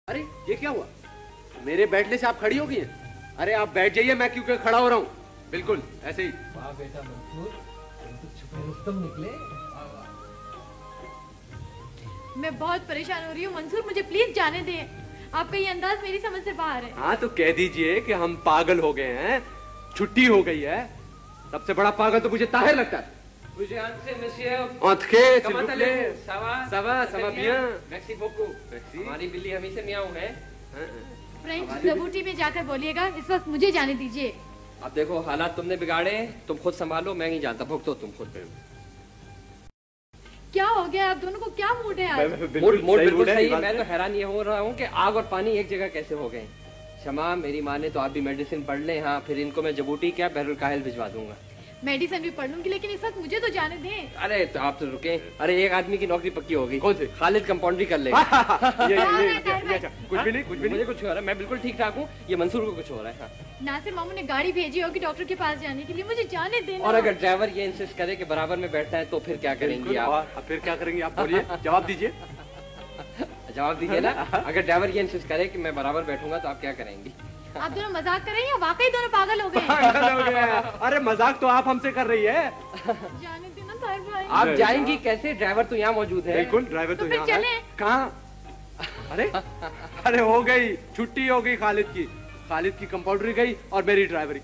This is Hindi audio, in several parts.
अरे ये क्या हुआ? मेरे बैठने से आप खड़ी हो गई हैं? अरे आप बैठ जाइए, मैं क्यों खड़ा हो रहा हूँ? बिल्कुल ऐसे ही। वाह बेटा मंसूर, तुम तो छुपे रुस्तम निकले। मैं बहुत परेशान हो रही हूँ मंसूर, मुझे प्लीज जाने दें। आपका ये अंदाज मेरी समझ से बाहर है। हाँ तो कह दीजिए कि हम पागल हो गए हैं, छुट्टी हो गई है। सबसे बड़ा पागल तो मुझे ताहिर लगता है। हमारी बिल्ली हमी से मियाऊ है। फ्रेंच जबूटी में जाकर बोलिएगा, इस वक्त मुझे जाने दीजिए। अब देखो हालात तुमने बिगाड़े, तुम खुद संभालो, मैं नहीं जानता, भुगतो तुम खुद। क्या हो गया आप दोनों को, क्या मूड है आज? मूड बिल्कुल सही है। मैं तो हैरान ये हो रहा हूँ कि आग और पानी एक जगह कैसे हो गए। शमा मेरी माँ ने तो आप भी मेडिसिन पढ़ ले। हाँ फिर इनको मैं जबूटी क्या बहरुल काहिल भिजवा दूंगा। मेडिसिन भी पढ़ लूंगी, लेकिन इस वक्त मुझे तो जाने दें। अरे तो आप तो रुके। अरे एक आदमी की नौकरी पक्की हो गई। कौन से? खालिद कंपाउंडरी कर लेगा। कुछ भी नहीं, मुझे कुछ हो रहा है, मैं बिल्कुल ठीक ठाक हूँ। ये मंसूर को कुछ हो रहा है। हाँ। नासिर मामू ने गाड़ी भेजी होगी डॉक्टर के पास जाने के लिए, मुझे जाने देना। और अगर ड्राइवर ये इंसिस्ट करे कि बराबर में बैठता है तो फिर क्या करेंगी आप? फिर क्या करेंगी आप, बोलिए, जवाब दीजिए। जवाब दीजिए ना। अगर ड्राइवर ये इंसिस्ट करे कि मैं बराबर बैठूंगा तो आप क्या करेंगी? आप दोनों मजाक कर रहे हैं या वाकई दोनों पागल हो गए? अरे मजाक तो आप हमसे कर रही है। जाने देना ताहिर भाई। आप जाएंगी कैसे? ड्राइवर तो यहाँ मौजूद है। बिल्कुल, ड्राइवर तो यहाँ है। कहाँ? अरे हो गई, छुट्टी हो गई खालिद की। खालिद की कंपाउंडरी गई और मेरी ड्राइवरी।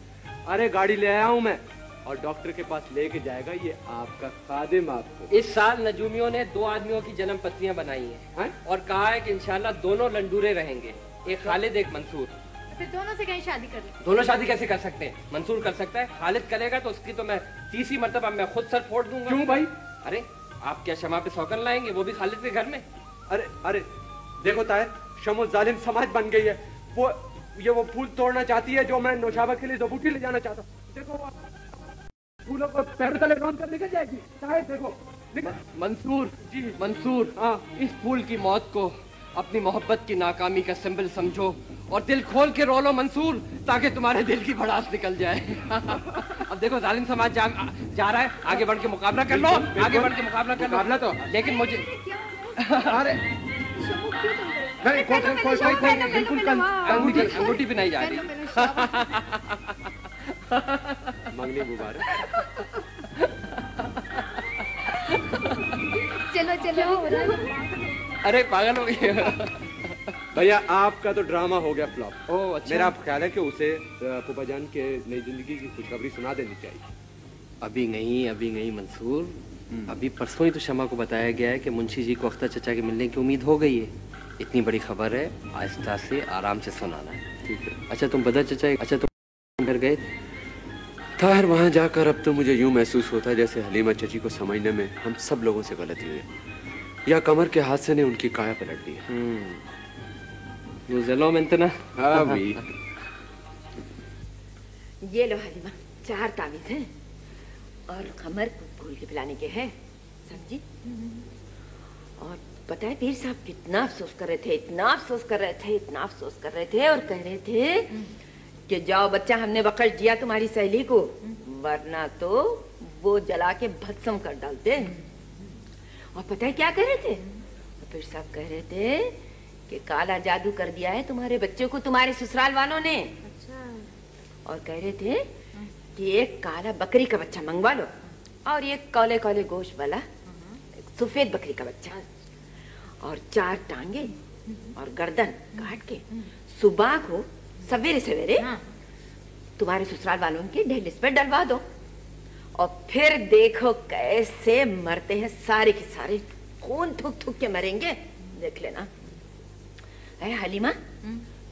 अरे गाड़ी ले आया हूँ मैं, और डॉक्टर के पास लेके जाएगा ये आपका खादिम आपको। इस साल नजूमियों ने 2 आदमियों की जन्म पत्रियां बनाई हैं और कहा है कि इंशाल्लाह दोनों लंडूरे रहेंगे, एक खालिद एक मंसूर। फिर दोनों से कहीं शादी कर ले। दोनों शादी कैसे कर सकते हैं? मंसूर कर सकता है, खालिद करेगा तो उसकी तो मैं 30 मरतबा मैं खुद सर फोड़ दूंगा। क्यों भाई? अरे आप क्या शमा पे सौकन लाएंगे, वो भी खालिद के घर में? अरे देखो ताहिर, शमो जालिम समाज बन गई है। वो फूल तोड़ना चाहती है जो मैं नौशाबा के लिए जबूटी ले जाना चाहता हूँ। देखो फूलों को पैर तले रौंद कर निकल जाएगी। ताहिर देखो मंसूर जी, मंसूर हाँ, इस फूल की मौत को अपनी मोहब्बत की नाकामी का सिंबल समझो और दिल खोल के रो लो मंसूर, ताकि तुम्हारे दिल की भड़ास निकल जाए। अब देखो जालिम समाज जा रहा है, आगे बढ़ के मुकाबला कर लो। आगे बढ़ के मुकाबला कर लो तो, लेकिन मुझे अरे बिल्कुल अंगूठी भी नहीं जा रही। मंगनी मुबारक। चलो अरे पागल हो गए भैया, आपका तो ड्रामा हो गया फ्लॉप। ओह अच्छा। मेरा ख्याल है कि उसे फूफा जान के नई जिंदगी की खुशखबरी सुना देनी चाहिए। अभी नहीं मंसूर, अभी परसों ही तो शमा को बताया गया है कि मुंशी जी को अख्तर चचा के मिलने की उम्मीद हो गई है। इतनी बड़ी खबर है, आहिस्ता से आराम से सुनाना है। ठीक है। अच्छा तुम बदर चचा, अच्छा तुम घर गए? ताहिर वहाँ जाकर अब तो मुझे यूं महसूस होता है जैसे हलीमा चची को समझने में हम सब लोगों से गलती हुई, या कमर के हादसे ने उनकी काया पलट दी। हाँ भी। ये लो हलीमा, 4 तावीज़ हैं और कमर फूल के पिलाने के हैं, समझी? और पता है पीर साहब कितना अफसोस कर रहे थे, इतना अफसोस कर रहे थे, इतना अफसोस कर रहे थे, और कह रहे थे कि जाओ बच्चा, हमने बख्श दिया तुम्हारी सहेली को, वरना तो वो जला के भस्म कर डालते। और पता है क्या कह रहे थे? पीर साहब कह रहे थे कि काला जादू कर दिया है तुम्हारे बच्चे को तुम्हारे ससुराल वालों ने। अच्छा। और कह रहे थे कि एक काला बकरी का बच्चा मंगवा लो और एक काले काले गोश्त वाला एक सफेद बकरी का बच्चा, और 4 टांगे और गर्दन काट के सुबह को सवेरे सवेरे तुम्हारे ससुराल वालों के ढेलिस पे डलवा दो, और फिर देखो कैसे मरते हैं सारे के सारे, खून थूक थूक के मरेंगे, देख लेना। अरे हलीमा,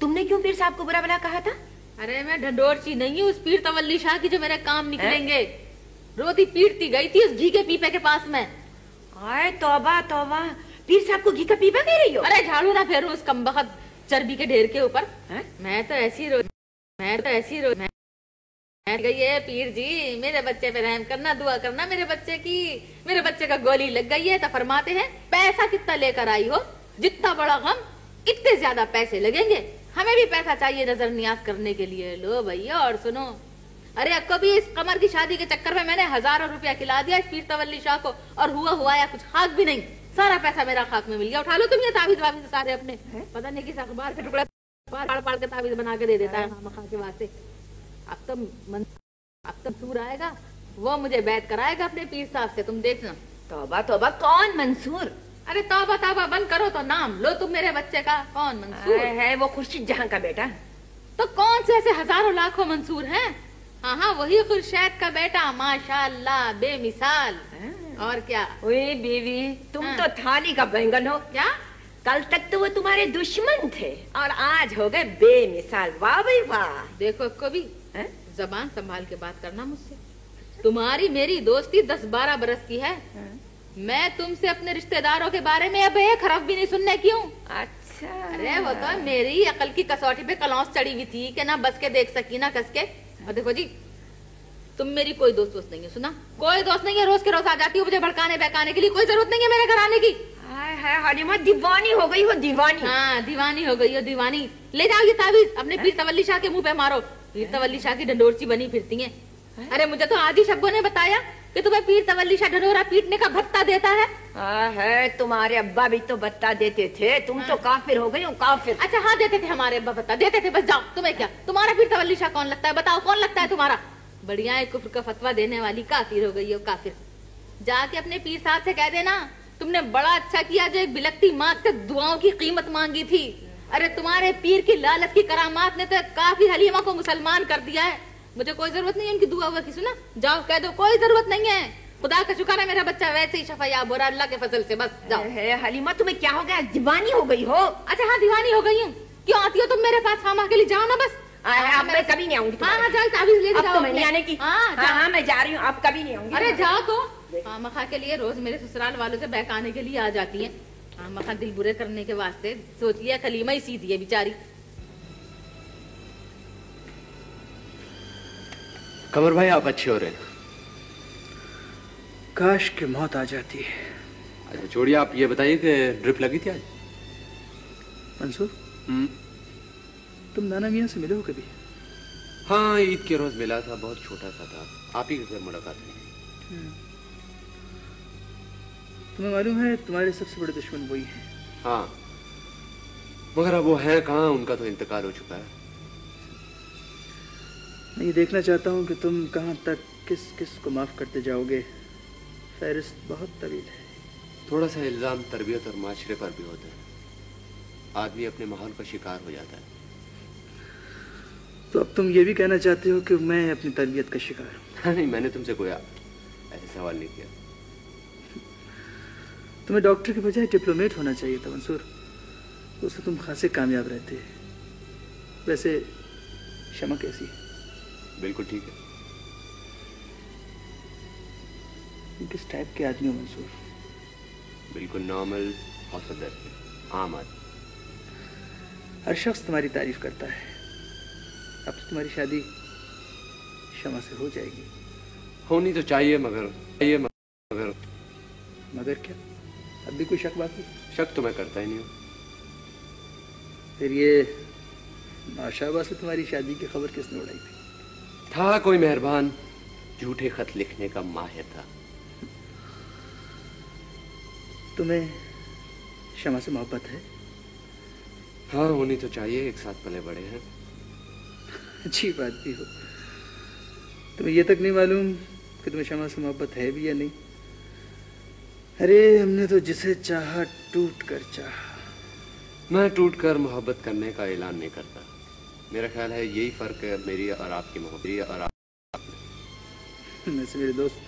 तुमने क्यों पीर साहब को बुरा भला कहा था? अरे मैं ढंडोरची नहीं हूँ उस पीर तवल्ली शाह की जो मेरे काम निकलेंगे। रोती पीटती गई थी उस घी के पीपे के पास में। आए तौबा तौबा, पीर साहब को घी का पीपा दे रही हो? अरे झाड़ू ना फेरू उस कमबख्त चर्बी के ढेर के ऊपर। मैं तो ऐसी रो गई है, पीर जी मेरे बच्चे पे रहम करना, दुआ करना मेरे बच्चे की। मेरे बच्चे का गोली लग गई है तो फरमाते हैं पैसा कितना लेकर आई हो, जितना बड़ा गम इतने ज्यादा पैसे लगेंगे, हमें भी पैसा चाहिए नजर नियाज करने के लिए। लो भैया और सुनो, अरे अब कभी इस कमर की शादी के चक्कर में मैंने हजारों रुपया खिला दिया इस पीर तवल्ली शाह को, और हुआ या कुछ खाक भी नहीं, सारा पैसा मेरा खाक में मिल गया। उठा लो तुम ये ताबीज वाबीज सारे अपने। पता नहीं किस अखबार के टुकड़ा पाड़ पाड़ के ताबीज बना के दे देता है खामखा के वास्ते। अब तो मंसूर आएगा, वो मुझे बैत कराएगा अपने पीर साहब से, तुम देखना। तौबा तौबा, कौन मंसूर? अरे तौबा तौबा बंद करो तो नाम लो तुम मेरे बच्चे का। कौन मंसूर है? वो खुर्शीद जहां का बेटा। तो कौन से ऐसे हजारों लाखों मंसूर हैं? हाँ हाँ, वही खुर्शीद का बेटा, माशाल्लाह बेमिसाल। और क्या? ओए बीवी, तुम तो थाली का बैंगन हो। क्या? कल तक तो वो तुम्हारे दुश्मन थे और आज हो गए बेमिसाल। वाह भाई वाह। देखो कभी जबान संभाल के बात करना मुझसे। तुम्हारी मेरी दोस्ती 10-12 बरस की है। मैं तुमसे अपने रिश्तेदारों के बारे में अब एक हरफ भी नहीं सुनने की हूँ। अच्छा। अरे वो तो मेरी अकल की कसौटी पे कलौस चढ़ी हुई थी कि ना बस के देख सकी ना कस के। और देखो जी, तुम मेरी कोई दोस्त नहीं है, सुना? कोई दोस्त नहीं है। रोज के रोज आ जाती हो मुझे भड़काने बहकाने के लिए। कोई जरूरत नहीं है मेरे घर आने की। हलीमा दीवानी हो गई हो, दीवानी। हाँ दीवानी हो गई हो, दीवानी। ले जाओ ये ताबीज अपने पीर तवल्ली शाह के मुंह पे मारो। पीर तवल्ली शाह की डंडोरची बनी फिरती है। अरे मुझे तो आदि शब्बों ने बताया कि तुम्हें पीर तवल्ली शाह ढिढोरा पीटने का भत्ता देता है। तुम्हारे अब्बा भी तो भत्ता देते थे। तुम तो काफिर हो गई हो, काफिर। अच्छा हाँ, देते थे हमारे अब्बा भत्ता, देते थे। बस जाओ, तुम्हें क्या? तुम्हारा पीर तवल्ली शाह कौन लगता है? बताओ कौन लगता है तुम्हारा? बढ़िया है, कुफ्र का फतवा देने वाली काफिर हो गई हो, काफिर। जाके अपने पीर साहब से कह देना तुमने बड़ा अच्छा किया जो एक बिलकती माँ से दुआओं की कीमत मांगी थी। अरे तुम्हारे पीर की लालच की करामात ने तो काफी हलीमा को मुसलमान कर दिया है। मुझे कोई जरूरत नहीं है उनकी दुआ हुआ की, सुना? जाओ कह दो कोई जरूरत नहीं है। खुदा का शुक्र है मेरा बच्चा वैसे ही शफायाब हो रहा अल्लाह के फजल से। बस जाओ। हलीमा तुम्हें क्या हो गया? दीवानी हो गई हो? अच्छा हाँ, दीवानी हो गई हूँ। क्यों आती हो तुम मेरे पास खामा के लिए? जाओ ना बस। अब मैं कभी नहीं आऊंगी। हाँ जाओ, ताबीज ले जाओ। मैं नहीं आने की। हाँ मैं जा रही हूँ, अब कभी नहीं आऊंगी। अरे जाओ तो। खामखा के लिए रोज मेरे ससुराल वालों से बहकाने के लिए आ जाती है। खामखा दिल बुरे करने के वास्ते सोच लिया कलीमा ही सीधी है बेचारी। कमर भाई आप अच्छे हो रहे हैं। काश कि मौत आ जाती है। अच्छा छोड़िए, आप ये बताइए कि ड्रिप लगी थी आज? मंसूर, तुम नाना मियाँ से मिले हो कभी? हाँ ईद के रोज मिला था, बहुत छोटा सा था। आप ही के घर मुलाकात हुई। तुम्हें मालूम है तुम्हारे सबसे बड़े दुश्मन वही हैं। हाँ मगर अब वो है कहाँ, उनका तो इंतकाल हो चुका है। मैं ये देखना चाहता हूँ कि तुम कहाँ तक किस किस को माफ करते जाओगे। फहरिस्त बहुत तवील है। थोड़ा सा इल्जाम तरबियत और माशरे पर भी होता है। आदमी अपने माहौल का शिकार हो जाता है। तो अब तुम ये भी कहना चाहते हो कि मैं अपनी तरबियत का शिकार हूँ? नहीं, मैंने तुमसे कोई ऐसे सवाल नहीं किया। तुम्हें डॉक्टर के बजाय डिप्लोमेट होना चाहिए था मंसूर, उससे तुम खासे कामयाब रहते। वैसे शमा कैसी है? बिल्कुल ठीक है। किस टाइप के आदमी हो मंसूर? बिल्कुल नॉर्मल, औसत आम आदमी। हर शख्स तुम्हारी तारीफ करता है। अब तो तुम्हारी शादी शमा से हो जाएगी। होनी तो चाहिए मगर मगर क्या? अब भी कोई शक बाकी? शक तो मैं करता ही नहीं हूँ। फिर ये माशाबा से तुम्हारी शादी की खबर किसने उड़ाई थी? था कोई मेहरबान, झूठे खत लिखने का माहिर था। तुम्हें शमा से मोहब्बत है? हाँ होनी तो चाहिए, एक साथ पले बड़े हैं। अच्छी बात भी हो। तुम्हें ये तक नहीं मालूम कि तुम्हें शमा से मोहब्बत है भी या नहीं? अरे हमने तो जिसे चाहा टूट कर चाहा। मैं टूट कर मोहब्बत करने का ऐलान नहीं करता। मेरा ख्याल है यही फर्क है मेरी और आपकी मोहब्बत और आप। वैसे मेरे दोस्त,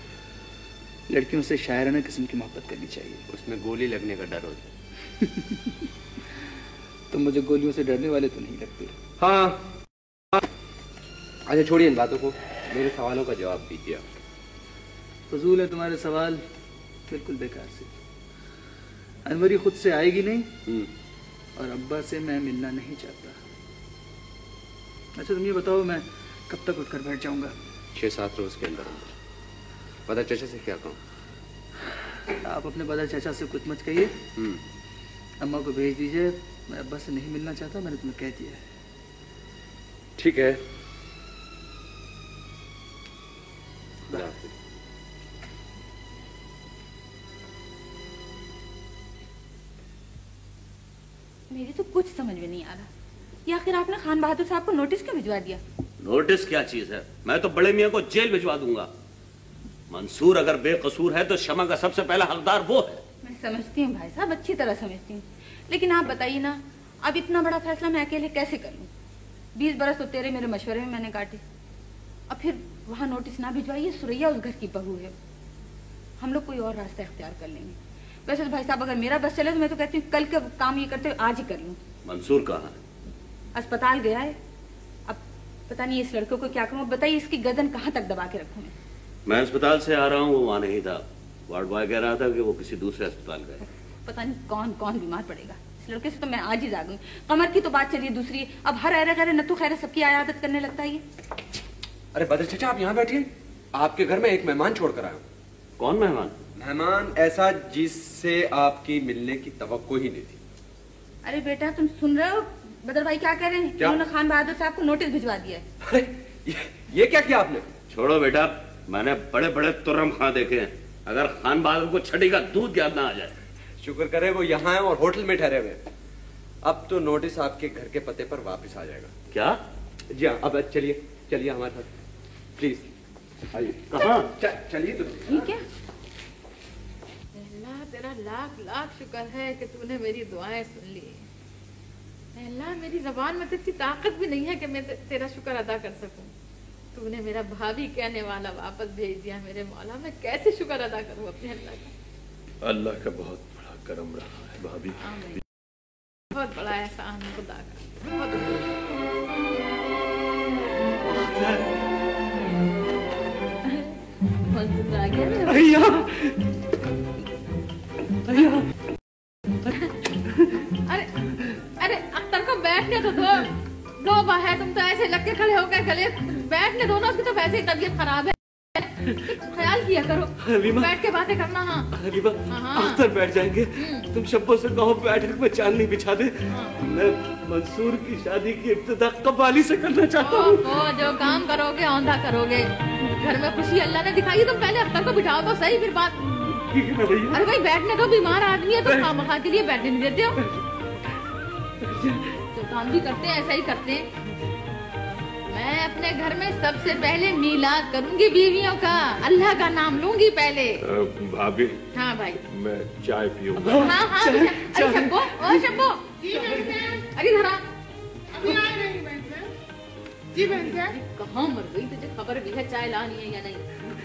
लड़कियों से शायराना किस्म की मोहब्बत करनी चाहिए। उसमें गोली लगने का डर होता है। तुम मुझे गोलियों से डरने वाले तो नहीं लगते। हाँ अच्छा छोड़िए इन बातों को, मेरे सवालों का जवाब दीजिए आप। फजूल है तुम्हारे सवाल, बिल्कुल बेकार से। अनवरी खुद से आएगी नहीं और अब्बा से मैं मिलना नहीं चाहता। अच्छा तुम ये बताओ, मैं कब तक उठकर बैठ जाऊंगा? 6-7 रोज के अंदर। बदर चाचा से क्या कहूँ? आप अपने बदर चाचा से कुछ मत कहिए। अम्मा को भेज दीजिए, मैं अब्बा से नहीं मिलना चाहता, मैंने तुम्हें कह दिया है। ठीक है। मेरी तो कुछ समझ में नहीं आ रहा, ये आखिर आपने खान बहादुर साहब को नोटिस क्यों भिजवा दिया? नोटिस क्या चीज है? मैं तो बड़े मियाँ को जेल भिजवा दूंगा। मंसूर अगर बेकसूर है तो शमा का सबसे पहला हकदार वो है। मैं समझती हूँ भाई साहब, अच्छी तरह समझती हूँ, लेकिन आप बताइए ना, अब इतना बड़ा फैसला मैं अकेले कैसे कर लूँ? 20 बरस तो तेरे मेरे मशवरे में मैंने काटे, अब फिर वहाँ नोटिस ना भिजवाइए, सुरैया उस घर की बहू है, हम लोग कोई और रास्ता इख्तियार कर लेंगे। वैसे तो भाई साहब अगर मेरा बस चले तो मैं तो कहती हूँ कल का काम ये करते हुए आज ही कर लूँ। मंसूर कहाँ है? अस्पताल गया है, अब पता नहीं इस लड़के को क्या करूँ। बताइए इसकी गर्दन कहाँ तक दबा के रखूँ मैं अस्पताल से आ रहा हूँ, वो वहाँ नहीं था। वार्ड बॉय कह रहा था कि वो किसी दूसरे अस्पताल गए। पता नहीं कौन कौन बीमार पड़ेगा इस लड़के से, तो मैं आज ही जागूं। कमर की तो बात चलिए दूसरी, अब हर अरे गरे नत्थु खैर सबकी आयादत करने लगता है ये। अरे बदर चाचा आप यहाँ बैठिए, आपके घर में एक मेहमान छोड़ कर आया हूँ। कौन मेहमान? मेहमान ऐसा जिससे आपकी मिलने की तवक्को ही नहीं थी। अरे बेटा तुम सुन रहे हो बदर भाई क्या कह रहे हैं? उन्होंने खान बहादुर साहब को नोटिस भिजवा दिया है। अरे ये क्या किया आपने? छोड़ो बेटा, मैंने बड़े बड़े तुर्रम खां देखे हैं, अगर खान बहादुर को छड़ी का दूध याद ना आ जाए। शुक्र करे वो यहाँ है और होटल में ठहरे हुए। अब तो नोटिस आपके घर के पते पर वापस आ जाएगा। क्या? जी हाँ, अब चलिए चलिए हमारे साथ प्लीज आइए। कहाँ? चलिए तो। ठीक है। अल्लाह तेरा लाख लाख शुक्र है कि तूने मेरी दुआएं सुन ली। अल्लाह मेरी जबान में तो इतनी ताकत भी नहीं है कि मैं तेरा शुक्र अदा कर सकूं। तूने मेरा भाभी कहने वाला वापस भेज दिया मेरे मौला, मैं कैसे शुक्र अदा करूं अपने अल्लाह का। अल्लाह का बहुत बड़ा करम रहा है भाभी। बहुत बड़ा एहसान है खुदा का, बहुत आ गया। अरे अरे अख्तर को बैठने तो दो, लोबा है तुम तो ऐसे लग के खड़े हो गए गले। बैठने दो ना, उसकी तो वैसे ही तबीयत खराब है, ख्याल किया करो। बैठ के बातें करना। हाँ हलीमा, अख्तर बैठ जाएंगे। तुम शब्बों से कहो बैठक में चांदनी बिछा दे। मैं मंसूर की शादी की इब्तिदा कव्वाली से करना चाहता हूँ। जो काम करोगे औंधा करोगे। घर में खुशी अल्लाह ने दिखाई, तुम पहले अख्तर को बिठाओ तो सही, फिर बात। ठीक है ना भैया? अरे भाई बैठने दो, बीमार आदमी है, तुम खामखा के लिए बैठने नहीं देते हो। जो काम भी करते हैं ऐसा ही करते हैं। मैं अपने घर में सबसे पहले मिलाद करूंगी बीवियों का, अल्लाह का नाम लूंगी पहले। भाभी। हाँ भाई। मैं चाय पीऊंगा। हाँ हाँ। अरे शब्बो, ओ शब्बो, अरे धरा अभी आ रही बहन साहब। जी बहन साहब। कहाँ मर गई, तुझे खबर भी है चाय लानी है या नहीं?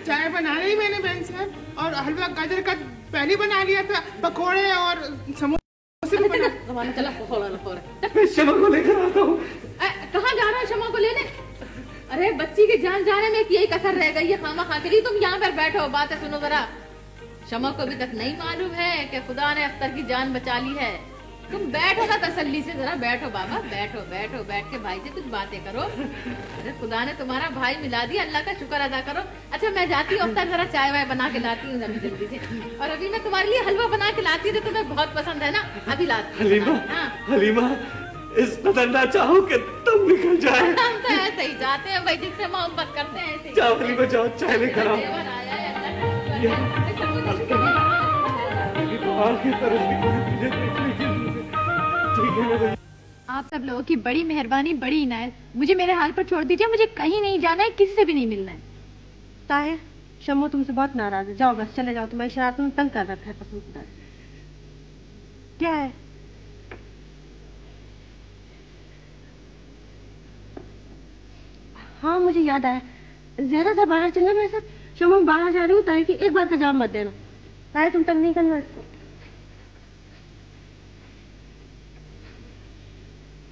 चाय बना रही मैंने बहन साहब, और हलवा गाजर का पहले बना लिया था, पकोड़े और समोसे भी बना। चला शमा को लेकर आता हूँ। कहाँ जा रहा है शमा को लेने? अरे बच्ची की जान जाने में यही कसर रह गई है खामा खा के लिए। तुम यहाँ पर बैठो, बातें सुनो जरा। शमा को अभी तक नहीं मालूम है कि खुदा ने अख्तर की जान बचा ली है। तुम बैठो ना तसल्ली से, जरा बैठो बाबा, बैठो बैठो, बैठ के भाई से कुछ बातें करो। अरे खुदा ने तुम्हारा भाई मिला दिया, अल्लाह का शुक्र अदा करो। अच्छा मैं जाती हूँ अख्तर, जरा चाय वाय बना के लाती हूँ अभी जल्दी से। और अभी मैं तुम्हारे लिए हलवा बना के लाती हूँ, तुम्हें बहुत पसंद है ना, अभी लाती हूँ। हलीमा, हलीमा, इस कदर ना चाहो कि तुम निकल जाए। हम तो ऐसे ही जाते हैं भाई, जिससे मोहब्बत करते हैं ऐसे। जाओ हलीमा जाओ, चाय लेकर आओ। आप सब लोगों की बड़ी मेहरबानी, बड़ी इनायत। मुझे मेरे हाल पर छोड़ दीजिए, मुझे कहीं नहीं जाना है, किसी से भी नहीं मिलना है। ताहिर, शम्मू तुमसे बहुत नाराज है, जाओ बस चले जाओ, तुम्हारी शरारतों में तंग कर रखा है पसंद। क्या है? हाँ मुझे याद आया, जरा सा बाहर चलना मेरे साथ। शम्मू बाहर जा रही हूँ, ताहिर की एक बार का जवाब मत देना। ताहिर तुम तंग नहीं करना।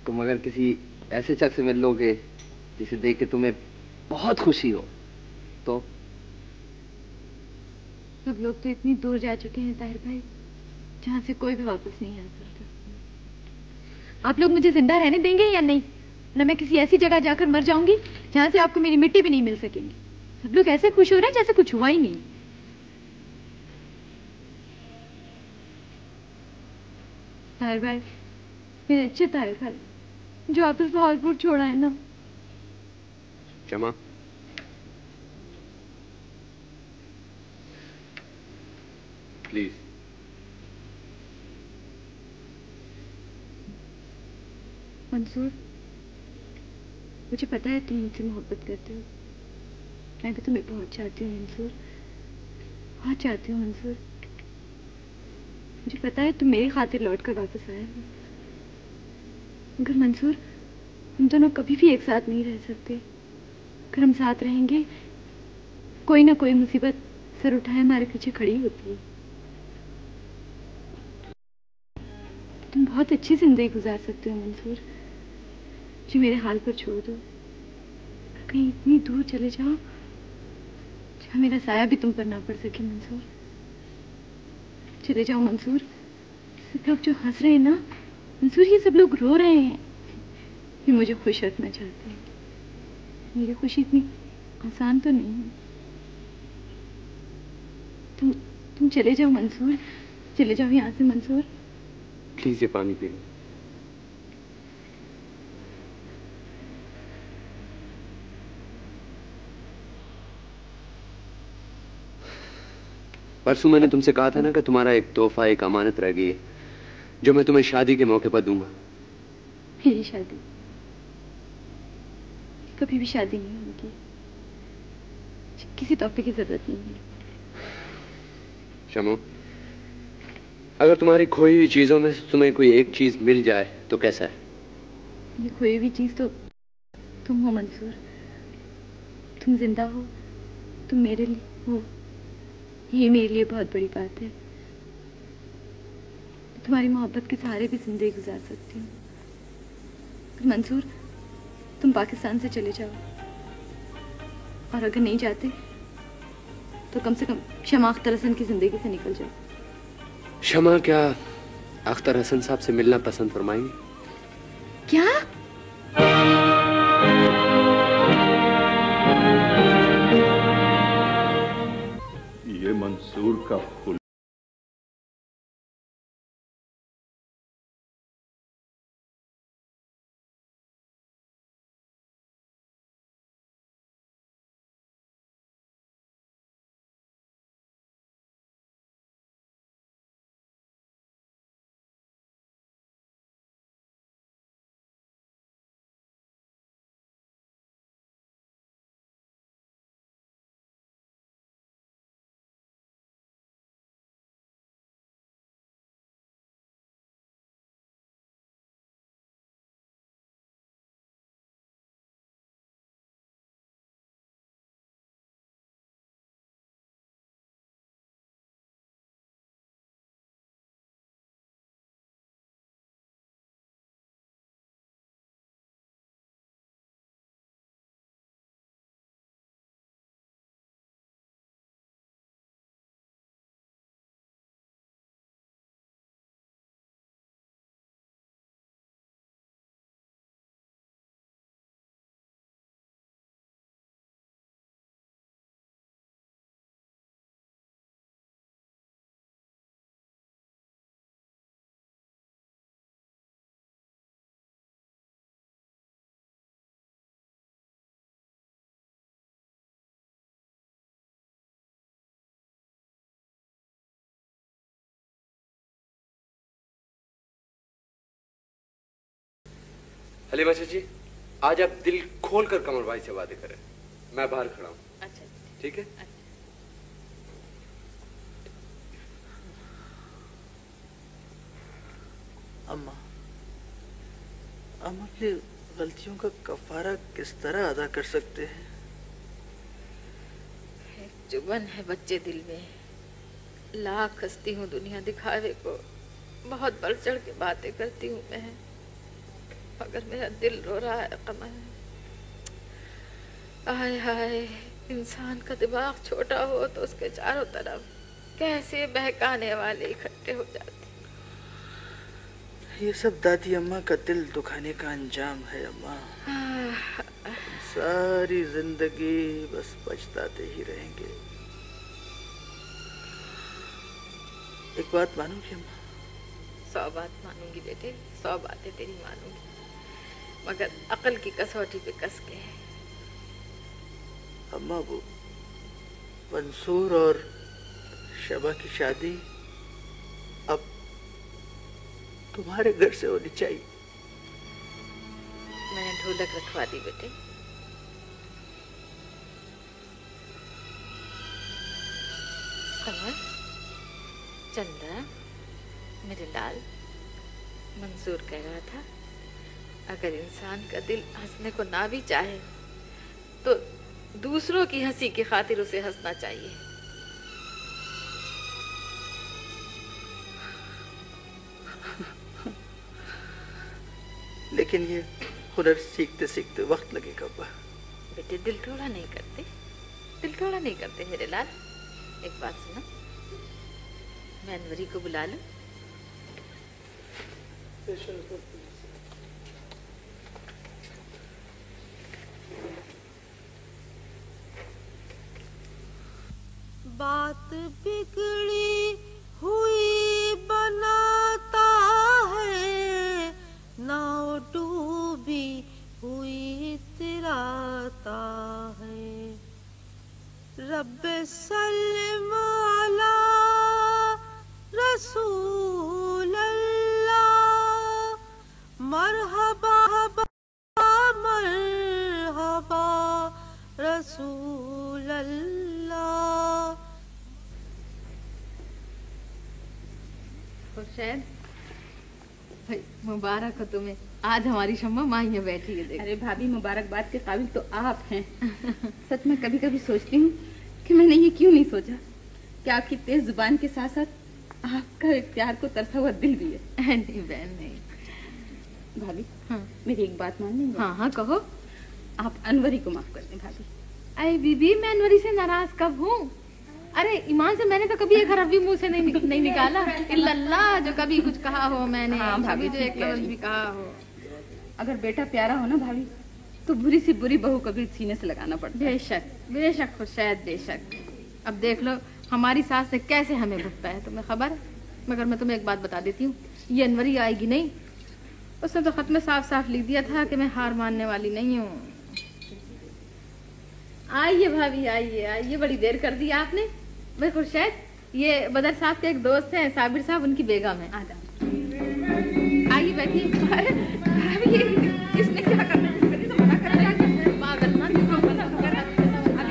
तुम अगर किसी ऐसे शख्स से मिल लोगे जिसे देख के तुम्हें बहुत खुशी हो तो? सब लोग तो इतनी दूर जा चुके हैं ताहिर भाई, जहाँ से कोई भी वापस नहीं आ सकता। आप लोग मुझे जिंदा रहने देंगे या नहीं? न मैं किसी ऐसी जगह जाकर मर जाऊंगी जहाँ से आपको मेरी मिट्टी भी नहीं मिल सकेगी। सब लोग ऐसे खुश हो रहे हैं जैसे कुछ हुआ ही नहीं। ताहिर भाई, मेरे अच्छे ताहिर भाई, जो आपस बहादुर छोड़ा है ना। क्षमा, प्लीज। मंसूर, मुझे पता है तुम मुझसे मोहब्बत करते हो। मैं भी तुम्हें बहुत चाहती हूँ मंसूर, बहुत चाहती हूँ मंसूर। मुझे पता है तुम मेरी खातिर लौट कर वापस आए हो, मगर मंसूर हम दोनों कभी भी एक साथ नहीं रह सकते। अगर हम साथ रहेंगे कोई ना कोई मुसीबत सर उठाए हमारे पीछे खड़ी होती है। तुम बहुत अच्छी जिंदगी गुजार सकते हो मंसूर, मुझे मेरे हाल पर छोड़ दो। कहीं इतनी दूर चले जाओ जहाँ मेरा साया भी तुम पर ना पड़ सके मंसूर। चले जाओ मंसूर। सब लोग जो हंस रहे हैं ना मंसूर, ये सब लोग रो रहे हैं, ये मुझे खुश रखना चाहते हैं। मेरी खुशी इतनी आसान तो नहीं है। तुम चले जाओ मंसूर, चले जाओ यहाँ से मंसूर। प्लीज ये पानी पी लो। परसों मैंने तुमसे कहा था ना कि तुम्हारा एक तोहफा, एक अमानत रह गई है जो मैं तुम्हें शादी के मौके पर दूंगा। मेरी शादी कभी भी शादी नहीं होगी, किसी तोहफे की जरूरत नहीं है। शमो, अगर तुम्हारी खोई हुई चीजों में से तुम्हें कोई एक चीज मिल जाए तो कैसा है? ये खोई हुई चीज तो तुम हो मंसूर। तुम जिंदा हो, तुम मेरे लिए हो, ये मेरे लिए बहुत बड़ी बात है। तुम्हारी मोहब्बत के सहारे भी जिंदगी गुजार सकती हूँ। मंसूर तुम पाकिस्तान से चले जाओ, और अगर नहीं जाते तो कम से कम शमा अख्तर हसन की जिंदगी से निकल जाओ। शमा क्या अख्तर हसन साहब से मिलना पसंद फरमाएंगे? क्या? ये मंसूर का फूल। हलीमा चाची, आज आप दिल खोल कर कमर भाई से वादे करें। मैं बाहर खड़ा हूँ। अच्छा ठीक है? अम्मा, हम अपनी गलतियों का कफारा किस तरह अदा कर सकते हैं? जुबन है बच्चे दिल में, लाख हंसती हूँ दुनिया दिखावे को, बहुत बढ़ चढ़ के बातें करती हूँ मैं, मगर मेरा दिल रो रहा है कमल। हाय हाय, इंसान का दिमाग छोटा हो तो उसके चारों तरफ कैसे बहकाने वाले इकट्ठे हो जाते। ये सब दादी अम्मा का दिल दुखाने का अंजाम है अम्मा। सारी जिंदगी बस पछताते ही रहेंगे। एक बात मानोगी अम्मा? 100 बात मानूंगी बेटे, 100 बातें तेरी मानूंगी, मगर अकल की कसौटी पे कस के। अम्मा, वो मंसूर और शबा की शादी अब तुम्हारे घर से होनी चाहिए। गुडक रखवा दी बेटे। कमर, चंदा, मेरे लाल, मंसूर कह रहा था अगर इंसान का दिल हंसने को ना भी चाहे तो दूसरों की हंसी की खातिर उसे हंसना चाहिए। लेकिन ये हुनर सीखते सीखते वक्त लगेगा अब्बा। बेटे दिल थोड़ा नहीं करते, दिल थोड़ा नहीं करते मेरे लाल। एक बात सुनो, मैं अनवरी को बुला लूं? बात बिगड़ी हुई बनाता है, नाव डूबी हुई तिराता है। रब्बे सल्लम अला रसूल अल्लाह, मरहबा मरहबा रसूल अल्लाह। खुर्शीद भाई मुबारक हो तुम्हें, आज हमारी शम्मा माँ यहाँ बैठी है। अरे भाभी मुबारकबाद के काबिल तो आप हैं। सच में कभी कभी सोचती हूँ कि मैंने ये क्यों नहीं सोचा कि आपकी तेज जुबान के साथ साथ आपका प्यार को तरसा हुआ दिल भी है। नहीं बहन नहीं। भाभी हाँ मेरी एक बात मान लेंगे? हाँ हाँ कहो। आप अनवरी को माफ कर दें भाभी। अरे बीबी मैं अनवरी से नाराज कब हूँ? अरे ईमान से मैंने तो कभी एक हरफ भी मुंह से नहीं निकाला, इल्लल्लाह जो कभी कुछ कहा हो मैंने। हाँ भाभी जो एक लफ्ज भी कहा हो। अगर बेटा प्यारा हो ना भाभी तो बुरी से बुरी बहू कभी सीने से लगाना पड़ता है। बेशक बेशक खुर्शीद बेशक। अब देख लो हमारी सास ने कैसे हमें भुगता है, तुम्हें खबर है? मगर मैं तुम्हें एक बात बता देती हूँ, ये अनवरी आएगी नहीं। उसने तो खत में साफ साफ लिख दिया था कि मैं हार मानने वाली नहीं हूँ। आइए भाभी आइए आइए, बड़ी देर कर दी आपने। भाई खुर्शीद ये बदर साहब के एक दोस्त हैं साबिर साहब, उनकी बेगम है। आइए बैठिए। भाभी इसने क्या करना है? तो मना कर रहा है पागल ना अभी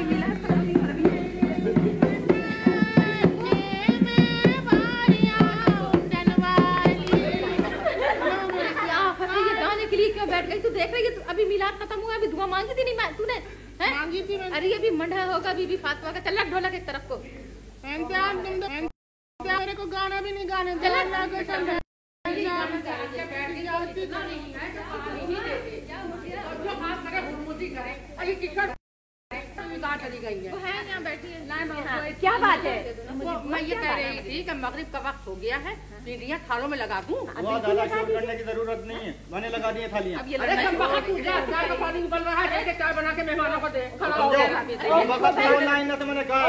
मिला ये गाने के लिए क्यों बैठ गई? तू देख रही है अभी मिलाद खत्म हुआ, अभी दुआ मांगी थी नहीं तूने? मांगी थी मैंने। अरे ये भी मंडा होगा बीबी फातिमा का। चल ढोलक एक तरफ को। मेरे को गाना भी नहीं गाने दे। क्या बात है? मैं ये कह रही थी कि मगरिब का वक्त हो गया है, पीढ़ियाँ थालों में लगा दूं। वो ज्यादा शोर करने की जरूरत नहीं है, मैंने लगा दिए थालियाँ। अरे कम वक्त तू जा, चाय का पानी उबल रहा है, जाके चाय बना के मेहमानों को दे। खड़ा हो गया वक्त बोलना ही ना तो मैंने कहा।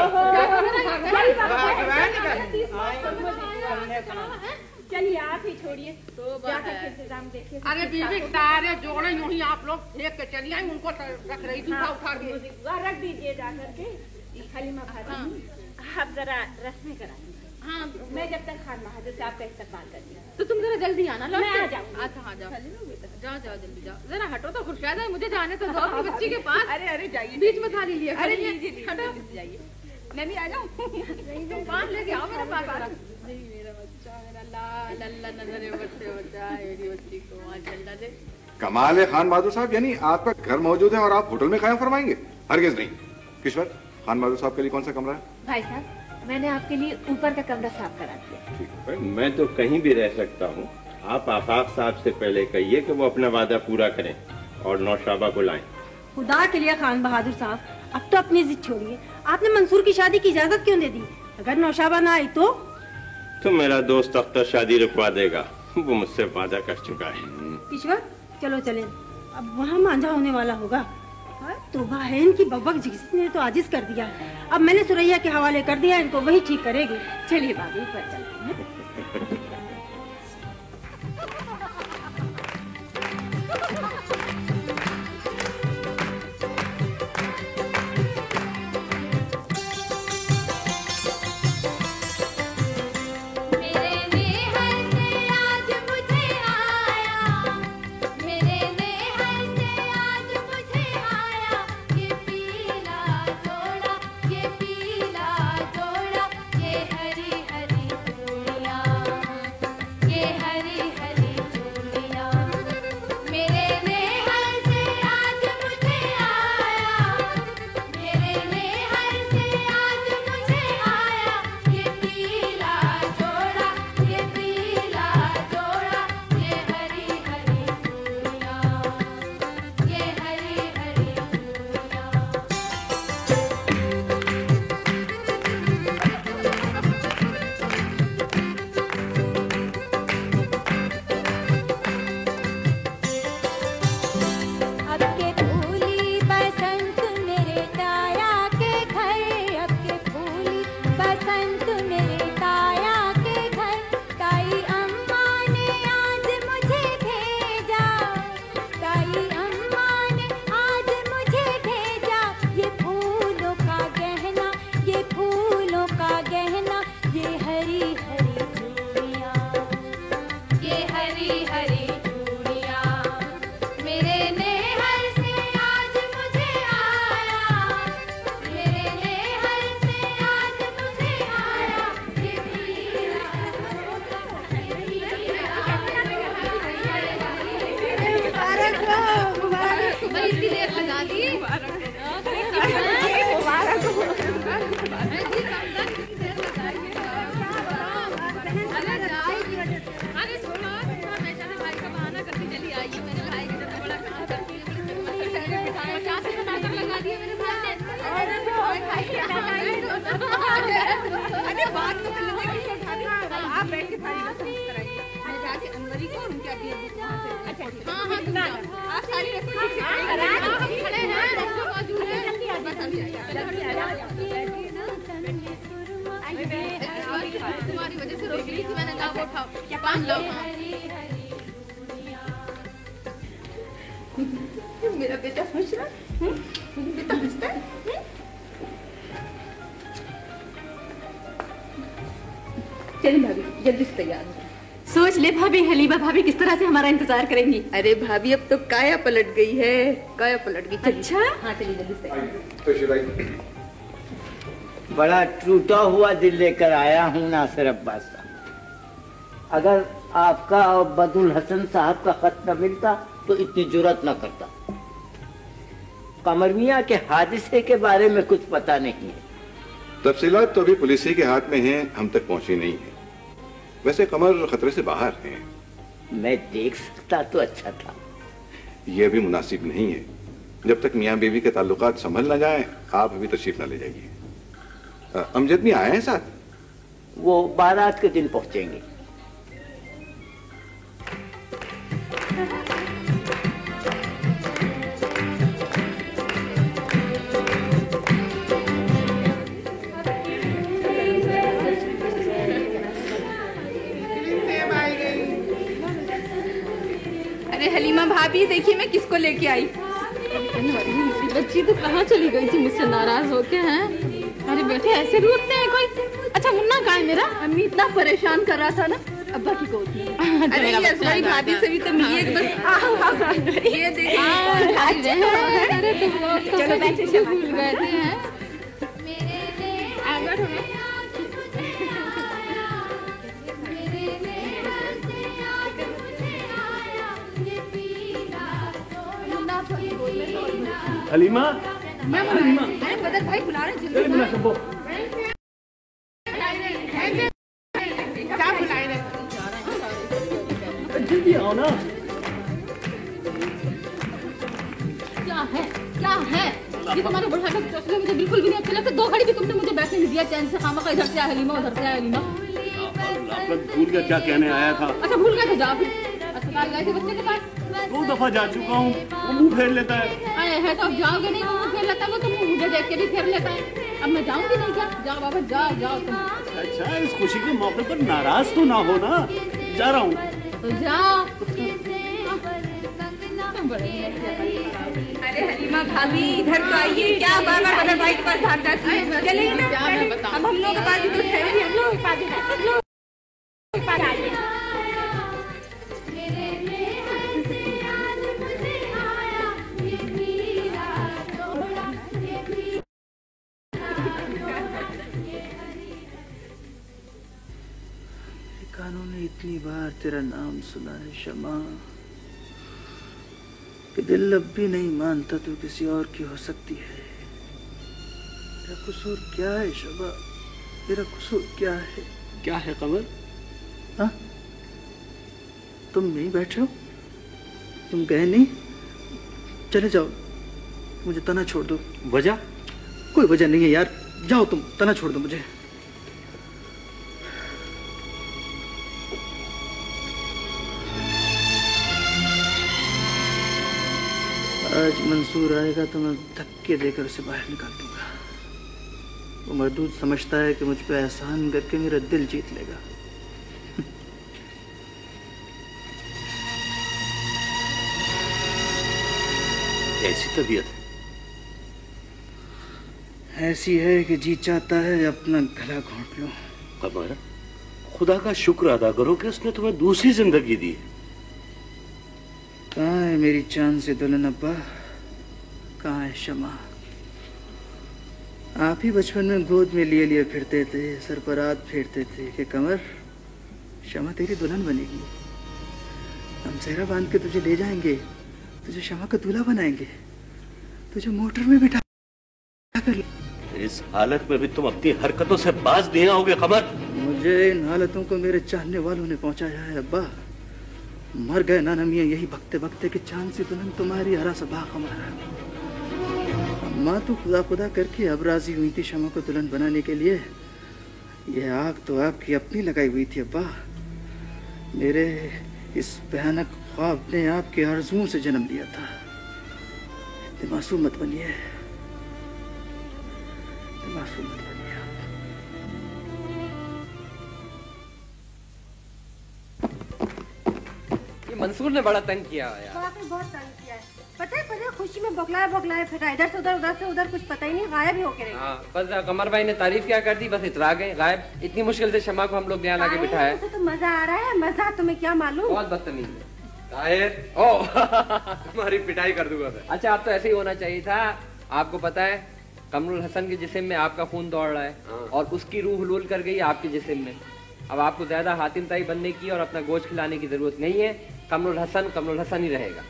चलिए आप ही छोड़िए, जाकर इंतजाम देखिए। अरे बीबी सारे जोड़े यूं ही आप लोग फेंक के चली आई, उनको रख रही थी उठा के। रख दीजिए जाकर के। हलीमा भाभी आप जरा रस्में करा दीजिए। हाँ मैं जब तक खान बहादुर साहब का इस्तेमाल करती हूँ। तो तुम जरा जल्दी आना। मैं आ जाऊँ। अच्छा हाँ जाओ जाओ जाओ जल्दी जाओ। जरा हटो तो खुर्शीद है, मुझे जाने तो दो अपनी बच्ची के पास। अरे अरे जाइए, बीच में थाली लिए। अरे लीजिए हटो जाइए। मैं भी आ जाऊँ? तुम पास लेके आओ मेरे पास। मेरा बच्चा मेरा लाल अल्लाह नजरे बच्चे बच्चा मेरी बच्ची को माशाअल्लाह से। कमाल है खान बहादुर साहब, यानी आपका घर मौजूद है और आप होटल में क़याम फरमाएंगे? हरगिज़ नहीं। किश्वर खान बहादुर साहब के लिए कौन सा कमरा है? भाई साहब मैंने आपके लिए ऊपर का कमरा साफ करा दिया। ठीक है, मैं तो कहीं भी रह सकता हूँ। आप आफाक साहब से पहले कहिए कि वो अपना वादा पूरा करें और नौशाबा को लाएं। खुदा के लिए खान बहादुर साहब अब तो अपनी जिद छोड़िए। आपने मंसूर की शादी की इजाजत क्यों दे दी? अगर नौशाबा ना आई तो मेरा दोस्त अख्तर शादी रुकवा देगा, वो मुझसे वादा कर चुका है। ईश्वर चलो चलें, अब वहाँ मांझा होने वाला होगा। तोबा है इनकी बकबक जिसने तो आजिज कर दिया। अब मैंने सुरैया के हवाले कर दिया, इनको वही ठीक करेगी। चलिए भाभी ऊपर चलते हैं। मेरे तुम्हारी वजह से रोक ली थी मैंने, कहा वो उठाओ, 5 लो। मेरा बेटा हंस रहा, बेटा हंसता है। चलिए भाभी जल्दी से तैयार हो। सोच ले भाभी, हलीमा भाभी किस तरह से हमारा इंतजार करेंगी। अरे भाभी अब तो काया पलट गई है, काया पलट गई। अच्छा हाँ चलिए जल्दी से। बड़ा टूटा हुआ दिल लेकर आया हूँ नासिर अब्बास साहब। अगर आपका और बदुल हसन साहब का खत न मिलता तो इतनी जुर्रत न करता। कमर मियाँ के हादसे के बारे में कुछ पता नहीं है। तफसीलात तो अभी पुलिस ही के हाथ में हैं, हम तक पहुंची नहीं है। वैसे कमर खतरे से बाहर हैं। मैं देख सकता तो अच्छा था। ये अभी मुनासिब नहीं है। जब तक मियाँ बीवी के ताल्लुकात संभल न जाए आप अभी तशरीफ न ले जाइए। अमजद भी आए हैं साथ? वो बारात के दिन पहुंचेंगे। अरे हलीमा भाभी देखिए मैं किसको लेके आई। बच्ची तो कहाँ चली गई थी मुझसे नाराज होके हैं? अरे बेटे ऐसे रूठते हैं कोई। अच्छा मुन्ना कहाँ है मेरा? अम्मी इतना परेशान कर रहा था ना, अब्बा की गोद में। अरे ये असली भाभी से भी तो मिलिए बस। ये देखिए। अरे तुम लोग चलो बैठे से भूल गए थे हैं। हलीमा, हलीमा बदर भाई बुला रहे हैं जल्दी बुला सबको। जल्दी आओ ना। क्या है क्या है ये तुम्हारे बुढ़ापे के चौथे मुझे बिल्कुल भी नहीं अच्छा लगता। 2 घड़ी भी तुमने मुझे बैठने नहीं दिया चैन से। खामखा इधर से हलीमा उधर से हलीमा। आपका भूल गया क्या कहने आया था? अच्छा भूल गए तो जाओ फिर। अस्पताल गए थे बच्चे के पास। 2 दफा जा चुका हूँ, वो मुंह फेर लेता है। अरे है तो अब जाओगे नहीं, वो मुंह फेर लेता है। वो तो मुझे देख के भी फेर लेता है। अब मैं जाऊंगी नहीं क्या? जाओ बाबा जाओ जाओ तुम। अच्छा इस खुशी के मौके पर नाराज तो ना हो ना। जा रहा हूँ तो जाओ। अरे हलीमा भाभी इधर तो आइए। क्या बार-बार बदर भाई के पास भाग जाती है? चलिए ना, हम लोग के पास भी तो है। हम लोग के पास आइए। कानों ने इतनी बार तेरा नाम सुना है शमा कि दिल अब भी नहीं मानता तो किसी और की हो सकती है। तेरा कसूर क्या है शबा? तेरा कसूर क्या है? क्या है कमर? हाँ तुम नहीं बैठे हो? तुम गए नहीं? चले जाओ, मुझे तना छोड़ दो। वजह? कोई वजह नहीं है यार, जाओ तुम, तना छोड़ दो मुझे। आज मंसूर आएगा तो मैं धक्के देकर उसे बाहर निकाल दूंगा। वो मरदूद समझता है कि मुझ पे एहसान करके मेरा दिल जीत लेगा। ऐसी तबीयत है? ऐसी है कि जी चाहता है अपना गला घोंट लो। कमर, खुदा का शुक्र अदा करो कि उसने तुम्हें दूसरी जिंदगी दी। कहाँ है मेरी चांद से दुल्हन अब्बा? कहाँ है शमा? आप ही बचपन में गोद में लिए लिए फिरते थे, सर पर हाथ फेरते थे कि कमर शमा तेरी दुल्हन बनेगी। हम सेहरा बांध के तुझे ले जाएंगे, तुझे शमा का दूल्हा बनाएंगे, तुझे मोटर में बिठा कर। इस हालत में भी तुम अपनी हरकतों से बाज नहीं आओगे कमर। मुझे इन हालतों को मेरे चाहने वालों ने पहुंचाया है अब्बा। मर गए नाना मियाँ यही भगते भगते कि चांद सी दुल्हन तुम्हारी हरा सा बाग हमारा। अम्मा तो खुदा खुदा करके अब राजी हुई थी शमा को दुल्हन बनाने के लिए। ये आग तो आपकी अपनी लगाई हुई थी अब्बा। मेरे इस भयानक ख्वाब ने आपके आरज़ुओं से जन्म लिया था। इतने मासूम मत बनिए, इतने मासूम मत बनिए। ये मंसूर ने बड़ा तंग किया है यार। वाकई बहुत तंग किया है। पता है खुशी में बौखलाया फिर इधर से उधर कुछ पता ही नहीं, गायब ही होके रही। हाँ, बस कमर भाई ने तारीफ क्या कर दी, बस इतरा गए गायब। इतनी मुश्किल से शमा को हम लोग यहाँ लाके बिठाया। तो मजा आ रहा है, मजा तुम्हें क्या मालूम। बहुत बदतमीज है ताहिर। ओ तुम्हारी पिटाई कर दूंगा मैं। अच्छा, आप तो ऐसे ही होना चाहिए था। आपको पता है कमरुल हसन के जिस्म में आपका खून दौड़ रहा है और उसकी रूह हुलूल कर गई आपके जिस्म में। अब आपको ज्यादा हातिम ताई बनने की और अपना गोश्त खिलाने की जरूरत नहीं है। कमरुल हसन ही रहेगा।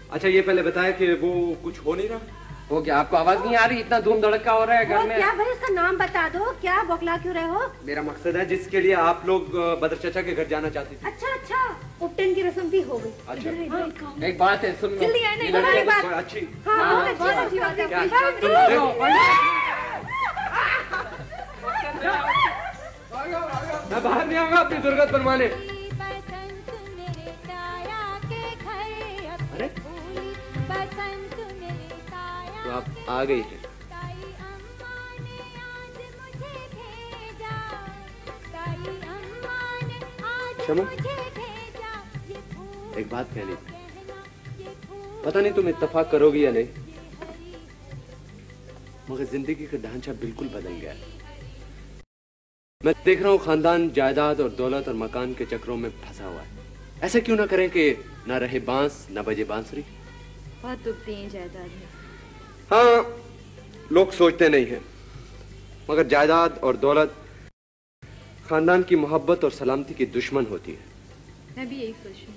अच्छा, ये पहले बताया कि वो कुछ हो नहीं रहा। हो गया? आपको आवाज नहीं आ रही? इतना धूम धड़का हो रहा है घर में। क्या भाई, उसका नाम बता दो, क्या बौखला क्यों रहे हो? मेरा मकसद है जिसके लिए आप लोग बदर चाचा के घर जाना चाहती थी। अच्छा, उपटन की रस्म भी हो गई। अच्छा, एक बात है, सुन लो। जल्दी आए ना, अच्छी बहुत अच्छी बात है। मैं बाहर नहीं आऊंगा अपनी दुर्गत बनवाने। अरे तो आप आ गई हैं। शमा, एक बात कहनी थी। पता नहीं तुम इत्तेफाक करोगी या नहीं, मगर जिंदगी का ढांचा बिल्कुल बदल गया है। मैं देख रहा हूँ खानदान जायदाद और दौलत और मकान के चक्रों में फंसा हुआ है। ऐसे क्यों ना करें कि ना रहे बांस ना बजे बांसुरी। बहुत दुखती है जायदाद में। हाँ, लोग सोचते नहीं हैं, मगर जायदाद और दौलत खानदान की मोहब्बत और सलामती की दुश्मन होती है। मैं भी यही सोच रही हूँ।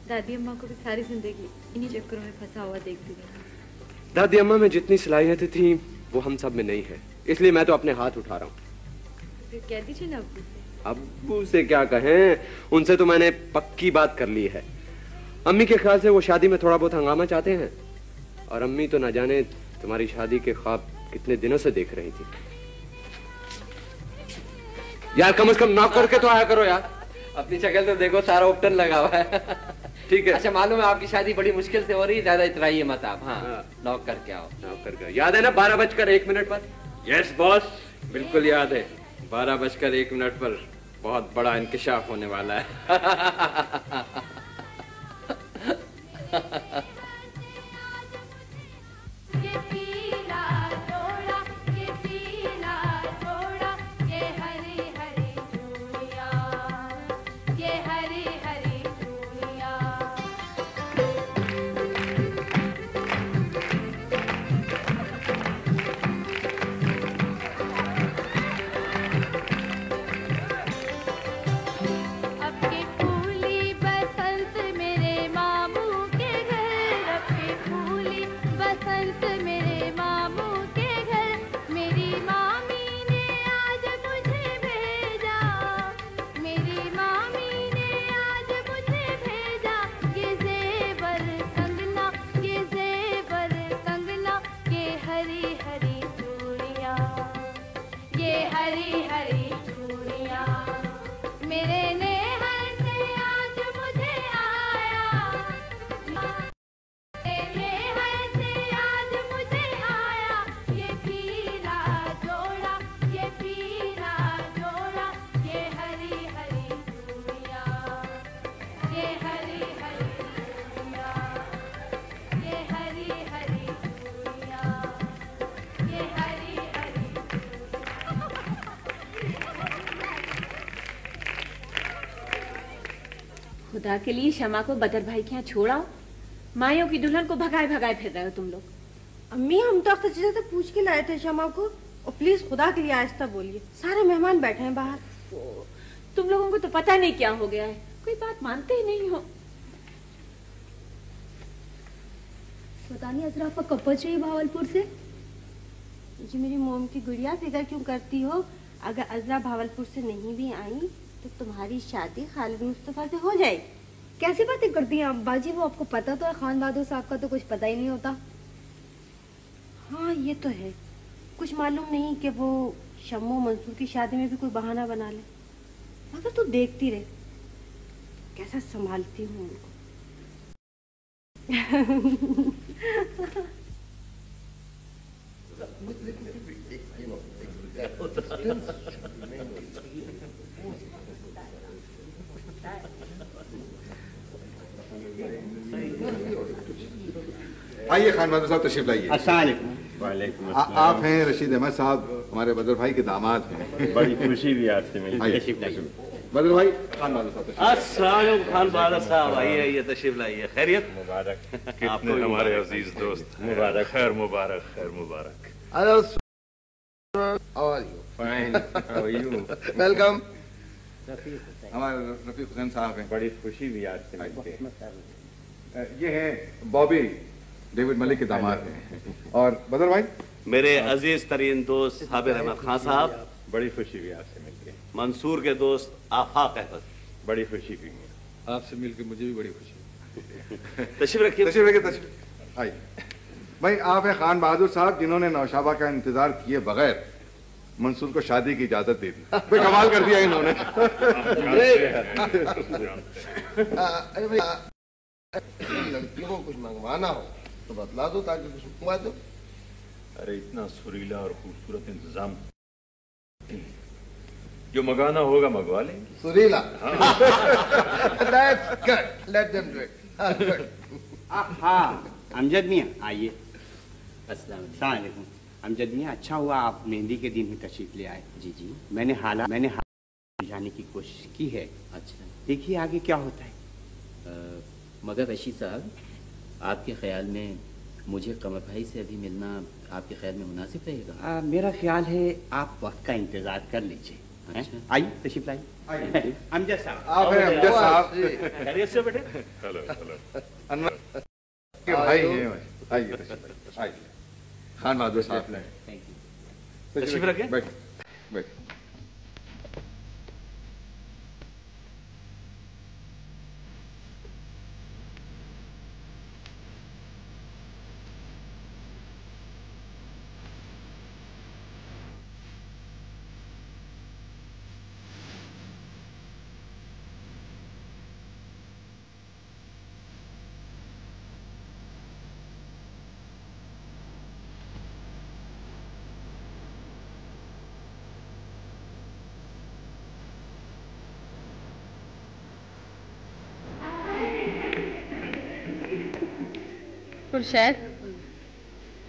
दादी अम्मा को भी सारी जिंदगी इन्हीं चक्करों में फंसा हुआ देखती रही। दादी अम्मा में जितनी सलाहियतें थी वो हम सब में नहीं है, इसलिए मैं तो अपने हाथ उठा रहा हूँ। फिर कह दीजिए ना अब्बू से। अब्बू से क्या कहें, उनसे तो मैंने पक्की बात कर ली है। अम्मी के ख्याल से वो शादी में थोड़ा बहुत हंगामा चाहते हैं, और अम्मी तो ना जाने तुम्हारी शादी के ख्वाब कितने दिनों से देख रही थी। यार कम से कम नॉक करके तो आया करो यार। अपनी शक्ल तो देखो, सारा उपटन लगा हुआ है। ठीक है। अच्छा, मालूम है आपकी शादी बड़ी मुश्किल से हो रही है, ज्यादा इतराइए मत आप। हाँ, नॉक करके आओ। नॉक करके याद है ना 12:01 पर? यस बॉस, बिल्कुल याद है। 12:01 पर बहुत बड़ा इंकशाफ होने वाला है। खुदा के लिए शमा को बदर भाई के यहाँ छोड़ाओ। माइयों की दुल्हन को भगाए भगाए फिर रहे हो तुम लोग। अम्मी, हम तो अख्तर चीज़ें तो पूछ के लाए थे शमा को। और प्लीज खुदा के लिए आहिस्ता बोलिए, सारे मेहमान बैठे हैं बाहर। तुम लोगों को तो पता नहीं क्या हो गया है, कोई बात मानते ही नहीं हो। पता नहीं अजरा आपका कब पहुंच रही है भावलपुर से। जी मेरी मोम की गुड़िया, फिक्र क्यों करती हो? अगर अजरा भावलपुर से नहीं भी आई तो तुम्हारी शादी खालिद मुस्तफा से हो जाएगी। कैसी बातें करती हैं आप बाजी? वो आपको पता तो है, खान बहादुर साहब का तो कुछ पता ही नहीं होता। हाँ ये तो है, कुछ मालूम नहीं कि वो शम्मो मंसूर की शादी में भी कोई बहाना बना ले। मगर तू देखती रहे कैसा संभालती हूँ उनको। आइए खान बहादुर साहब, तशरीफ लाइए। वालेकुम आप हैं रशीद अहमद साहब, हमारे बदर भाई के दामाद हैं। बड़ी खुशी भी आपसे मिली। बदर भाई, खान बहादुर साहब अस्सलाम खान बहादुर साहब, आइए आइए तशरीफ लाइए। खैरियत? मुबारक। आपको भी हमारे अजीज दोस्त, मुबारक। खैर मुबारक, खैर मुबारक। Hello sir, how are you? Fine, how are you? Welcome. हमारे रफीक हुसैन साहब हैं। बड़ी खुशी भी आपसे मिलके। ये हैं बॉबी, डेविड मलिक के दामाद हैं। और बदर भाई, मेरे अजीज तरीन दोस्त साबिर अहमद खान साहब। बड़ी खुशी भी आपसे मिलके। मंसूर के दोस्त आफाक अहमद। बड़ी खुशी भी। आपसे मिलकर मुझे भी बड़ी खुशी। तशरीफ रखिए। तशरीफ रखिए, तशरीफ आइए। भाई आप हैं खान बहादुर साहब जिन्होंने नौशाबा का इंतजार किए बगैर मंसूर को शादी की इजाजत दे दी। भाई कमाल कर दिया इन्होंने। लड़कियों को कुछ मंगवाना हो तो बतला दो ताकि कुछ मंगवा दो। अरे इतना सुरीला और खूबसूरत इंतजाम, जो मंगाना होगा मंगवा लेंगे। सुरीला। That's good. Let them do it. Good. हाँ अमजद मियाँ आइए। अस्सलाम वालेकुम। अमजद मियाँ, अच्छा हुआ आप मेहंदी के दिन ही तशरीफ ले आए। जी जी, मैंने हालात जाने की कोशिश की है। अच्छा, देखिए आगे क्या होता है। मगर रशीद साहब, आपके ख्याल में मुझे कमर भाई से अभी मिलना आपके ख्याल में मुनासिब रहेगा? मेरा ख्याल है आप वक्त का इंतजार कर लीजिए। अच्छा, आइए तशरीफ लाइए। अमजद साहब। आप हैं अमजद साहब। खैरियत से बेटे? Hello hello. अनवर के भाई हैं। आइए तशरीफ आइए। खान बहादुर साहब, तशरीफ रखिए। बैठिए बैठिए। शायद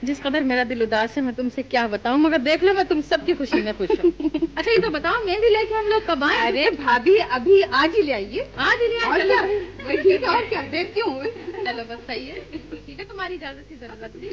जिस कदर मेरा दिल उदास है मैं तुमसे क्या बताऊं, मगर देख लो मैं तुम सबकी खुशी में खुश हूँ। अच्छा ये तो बताओ मेहंदी लेके हम लोग कब आए? अरे भाभी अभी आज ही ले आइए। आज ही ले आइए। ठीक है, और क्या देखती हूँ। चलो बस सही है, ठीक है, तुम्हारी इजाजत की जरूरत थी।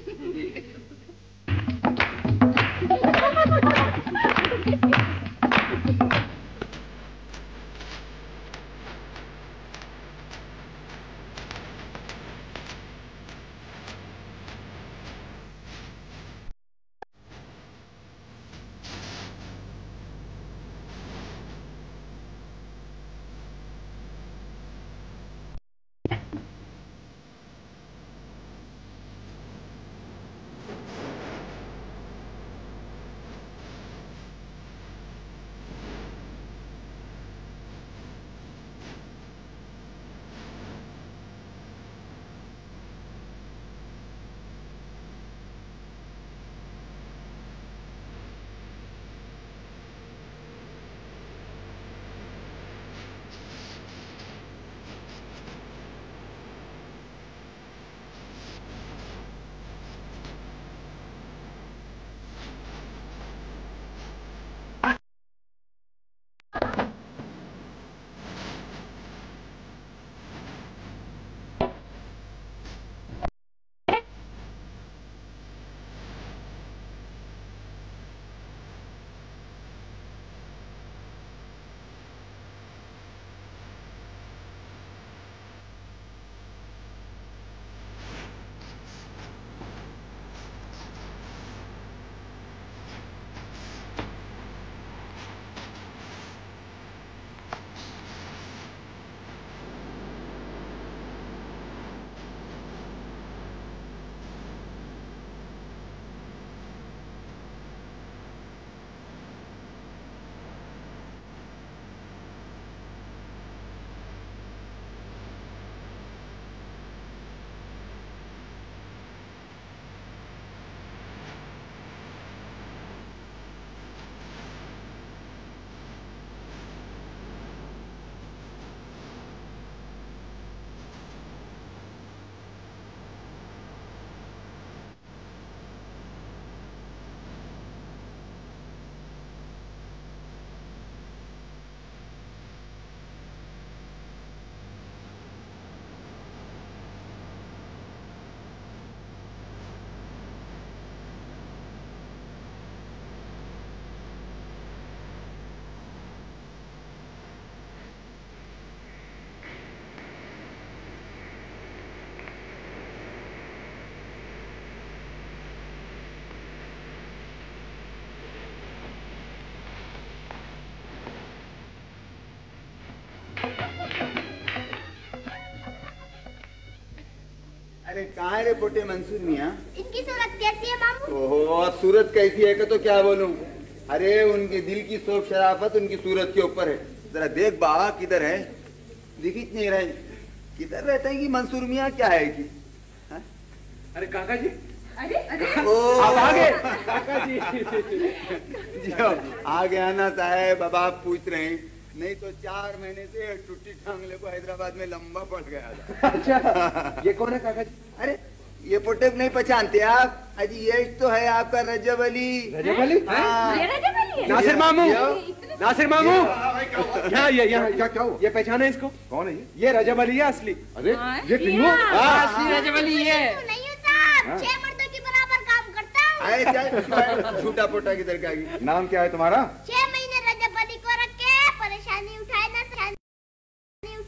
अरे कहाँ रे पोटे मंसूर मियाँ? इनकी सूरत कैसी है मामू? ओहो, अब सूरत कैसी है तो क्या बोलूं? अरे उनके दिल की शोभ शराफत उनकी सूरत के ऊपर है। जरा देख बाबा किधर है, दिख ही नहीं रहे, किधर रहता है कि मंसूर मियाँ क्या है कि? अरे काका जी, अरे अरे आप आ गए काका जी। आ गया ना साहब, अब आप पूछ रहे हैं, नहीं तो 4 महीने से टूटी टांगले को हैदराबाद में लंबा पड़ गया था। अच्छा, ये कौन है काका जी? अरे ये पोटे नहीं पहचानते आप? अजी ये तो है आपका रजब अली। रजब अली? हाँ। ये रजब अली है? नासिर मामू, नासिर मामू, यहाँ क्या हुआ? ये पहचाना है इसको? कौन है ये रजब अली है असली। अरे ये टिंगू? असली रजब अली है। नहीं साहब, 6 मर्दों के बराबर काम करता हूँ। झूठा पोटा किधर का? नाम क्या है तुम्हारा? 6 महीने रजब अली को रख के परेशानी उठाए ना,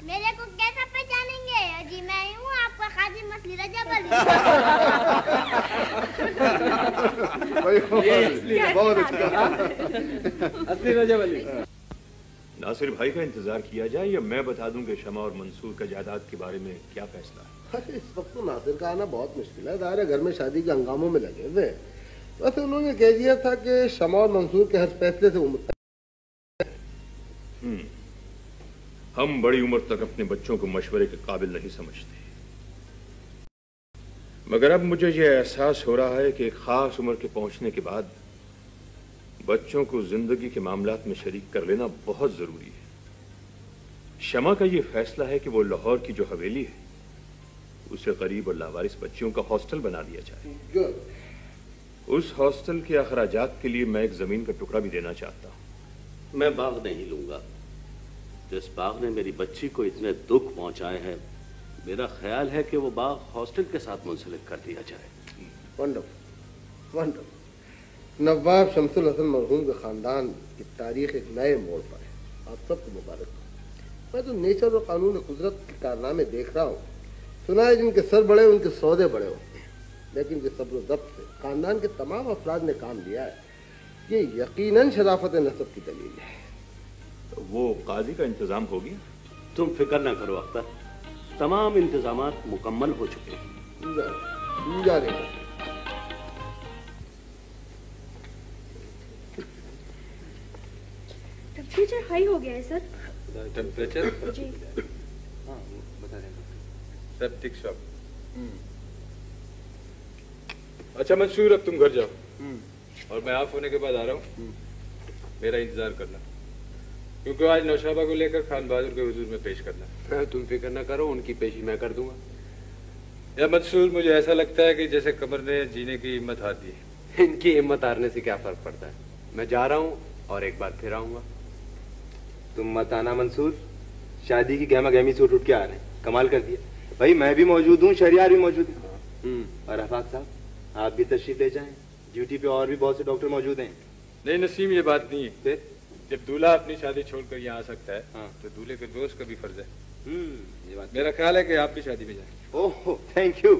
मेरे को कैसा पहचानेंगे? जी मैं हूँ आपका खादिम मसली रजब अली। बहुत अच्छा, असली रजब अली। नासिर भाई का इंतजार किया जाए या मैं बता दूं कि शमा और मंसूर का जायदाद के बारे में क्या फैसला है? अरे इस वक्त तो नासिर का आना बहुत मुश्किल है, दायरा घर में शादी के हंगामों में लगे हुए। वैसे उन्होंने कह दिया था कि शमा और मंसूर के हर फैसले से वो हम बड़ी उम्र तक अपने बच्चों को मशवरे के काबिल नहीं समझते, मगर अब मुझे यह एहसास हो रहा है कि एक खास उम्र के पहुंचने के बाद बच्चों को जिंदगी के मामलात में शरीक कर लेना बहुत जरूरी है। शमा का यह फैसला है कि वो लाहौर की जो हवेली है उसे गरीब और लावारिस बच्चियों का हॉस्टल बना दिया जाए। उस हॉस्टल के अखराजात के लिए मैं एक जमीन का टुकड़ा भी देना चाहता हूं। मैं बाग नहीं लूंगा। जिस बाग ने मेरी बच्ची को इतने दुख पहुंचाए हैं, मेरा ख्याल है कि वो बाग हॉस्टल के साथ मुंसलिक कर दिया जाए। Wonderful, wonderful. नवाब शमसुल हसन मरहूम के खानदान की तारीख एक नए मोड़ पर है। आप सबको मुबारक। मैं तो नेचर और कानून कुदरत के कारनामे देख रहा हूँ। सुना है जिनके सर बड़े उनके सौदे बड़े होते हैं, लेकिन जिस सब्र ज़ब्त से खानदान के तमाम अफराद ने काम लिया है, ये यकीनन शराफत नसब की दलील है। तो वो काजी का इंतजाम हो गया? तुम फिक्र ना करो अख्तर, तमाम इंतजामात मुकम्मल हो चुके हैं। टेम्परेचर हाई हो गया है सर। टेम्परेचर? जी हाँ बता देंगे। Septic shock. अच्छा मंसूर, अब तुम घर जाओ और मैं ऑफ होने के बाद आ रहा हूँ। मेरा इंतजार करना, क्योंकि आज नौशाबा को लेकर खान बहादुर के हुजूर में पेश करना। तुम फिक्र ना करो, उनकी पेशी मैं कर दूंगा। या मंसूर, मुझे ऐसा लगता है कि जैसे कमर ने जीने की हिम्मत हार दी है। इनकी हिम्मत हारने से क्या फर्क पड़ता है? मैं जा रहा हूँ और एक बार फिर आऊंगा। तुम मत आना मंसूर, शादी की गहमा गहमी से उठ के आ रहे हैं। कमाल कर दिया भाई, मैं भी मौजूद हूँ, शहरियार भी मौजूद है। और अफाक साहब आप भी तशरीफ ले जाएं, ड्यूटी पे और भी बहुत से डॉक्टर मौजूद हैं। नहीं नसीम, ये बात नहीं है। जब दूल्हा अपनी शादी छोड़कर यहाँ आ सकता है, तो दूल्हे के दोस्त का भी फर्ज है। ये बात मेरा ख्याल है कि आप भी शादी में जाएं। Oh thank you.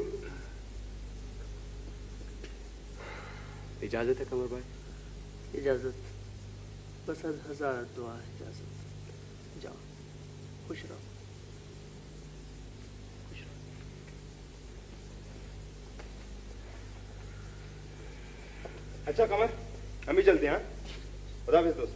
इजाजत है कमर भाई? इजाजत, बस 1000 दुआ है। इजाजत, जाओ, खुश रहो। अच्छा कमर, हम भी चलते हैं। खुदा हाफिज़ दोस्त।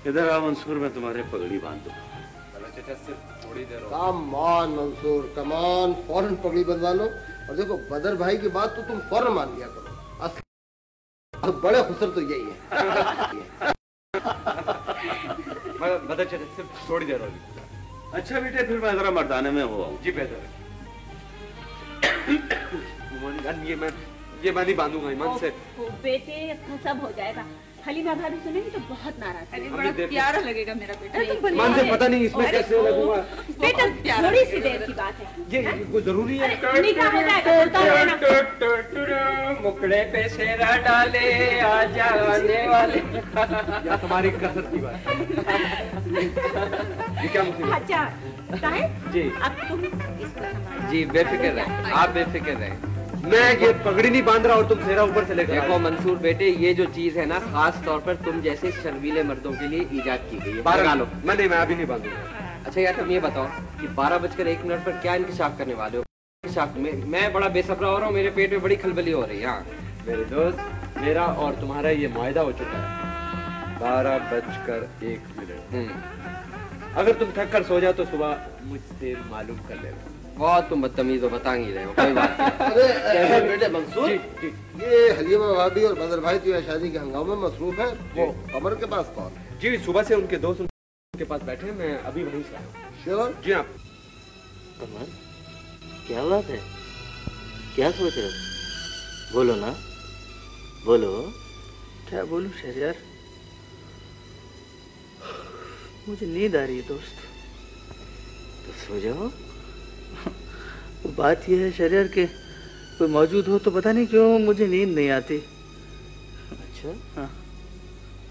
इधर आ मंसूर, मैं तुम्हारे पगड़ी बांध दूंगा। थोड़ी देर come on Mansoor, come on, फौरन पगड़ी बंधवा लो। और देखो बदर भाई की बात तो तुम फौरन मान लिया करो। असली बड़े खुसर तो यही है। पता चले सिर्फ थोड़ी देर होगी। अच्छा बेटे, फिर मैं जरा मर्दाने में हो आऊं। जी बेहतर है। ये मैं नहीं बांधूंगा ईमान से। बेटे अपना सब हो जाएगा, हलीमा भाभी सुनेंगी तो बहुत नाराज अरे होंगी। बड़ा प्यारा लगेगा मेरा बेटा। तुम बोलिए। मान से पता नहीं इसमें कैसे लगूंगा। बेटा थोड़ी सी देर की बात है। ये कोई जरूरी है। निकाह हो जाएगा बोलता रहना। मुकड़े पे सेरा डाले आ जाने वाले। या तुम्हारी कसरत की बात। ये क्या मुसीबत? अच्छा साहिब जी अब तुम इसको संभालो। जी बेफिक्र रहे, आप बेफिक्र रहे। मैं ये पगड़ी नहीं बांध रहा और तुम सेहरा ऊपर से लेकर देखो मंसूर बेटे, ये जो चीज है ना खास तौर पर तुम जैसे शर्मीले मर्दों के लिए इजाद की गई है। 12 लो। मैं अभी नहीं बांधूंगा। अच्छा यार तुम ये बताओ कि 12:01 पर क्या इंकशाफ करने वाले हो? इंकशाफ मैं बड़ा बेसब्रा हो रहा हूँ, मेरे पेट में बड़ी खलबली हो रही है। हाँ मेरे दोस्त, मेरा और तुम्हारा ये मुआहदा हो चुका है। 12:01। अगर तुम थक कर सो जाओ तो सुबह मुझसे मालूम कर लेना। बहुत तुम बदतमीज हो, बता नहीं रहे हो। कोई बात नहीं। अरे ऐसे बेटे मंसूर, ये हलीमा भाभी और बदर भाई जो है शादी के हंगामे में मसरूफ है, वो कमर के पास कौन है? जी सुबह से उनके दोस्त उनके पास बैठे हैं, मैं अभी वहीं से आया। श्योर? जी हाँ। कमर क्या बात है, क्या सोच रहे हो? बोलो ना, बोलो। क्या बोलूं शहरयार, मुझे नींद आ रही है दोस्त। तो सो जाओ। वो बात यह है शहरयार के कोई मौजूद हो तो पता नहीं क्यों मुझे नींद नहीं आती। अच्छा हाँ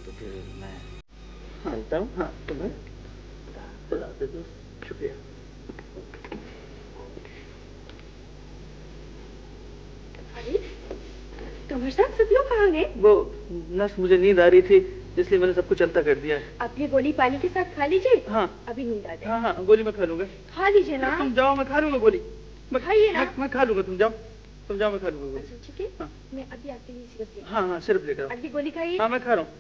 तो फिर मैं मानता हूँ। हाँ तुम्हें बुला दे दोस्त, शुक्रिया। कमर साहब सब लोग कहाँ गए? वो नस मुझे नींद आ रही थी इसलिए मैंने सब कुछ चलता कर दिया है। आप ये गोली पानी के साथ खा लीजिए। हाँ अभी नींद आ जाए। हाँ हाँ गोली मैं खा लूंगा। खा लीजिए ना। तुम जाओ, मैं खा लूंगा गोली। खाइए ना। मैं खा लूंगा, तुम जाओ मैं खा लूंगा गोली। ठीक है, मैं अभी आपके लिए सिरप लेकर। हाँ हाँ सिरप लेकर आओ। अभी गोली खाइए। हाँ मैं खा रहा हूँ।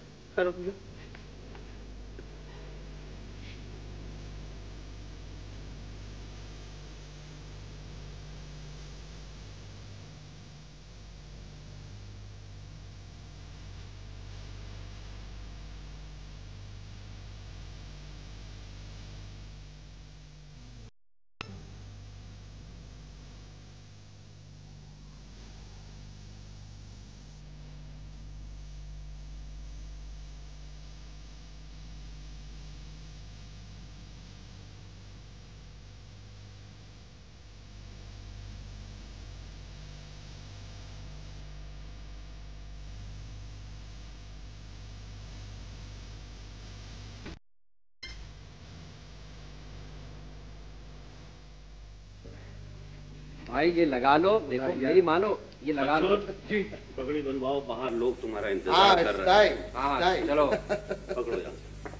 भाई ये लगा लो, देखो मेरी मानो, ये लगा लो। जी पगड़ी बनवाओ, बाहर लोग तुम्हारा हाँ, इंतजार कर रहे हैं। हाँ चलो पकड़ो यार।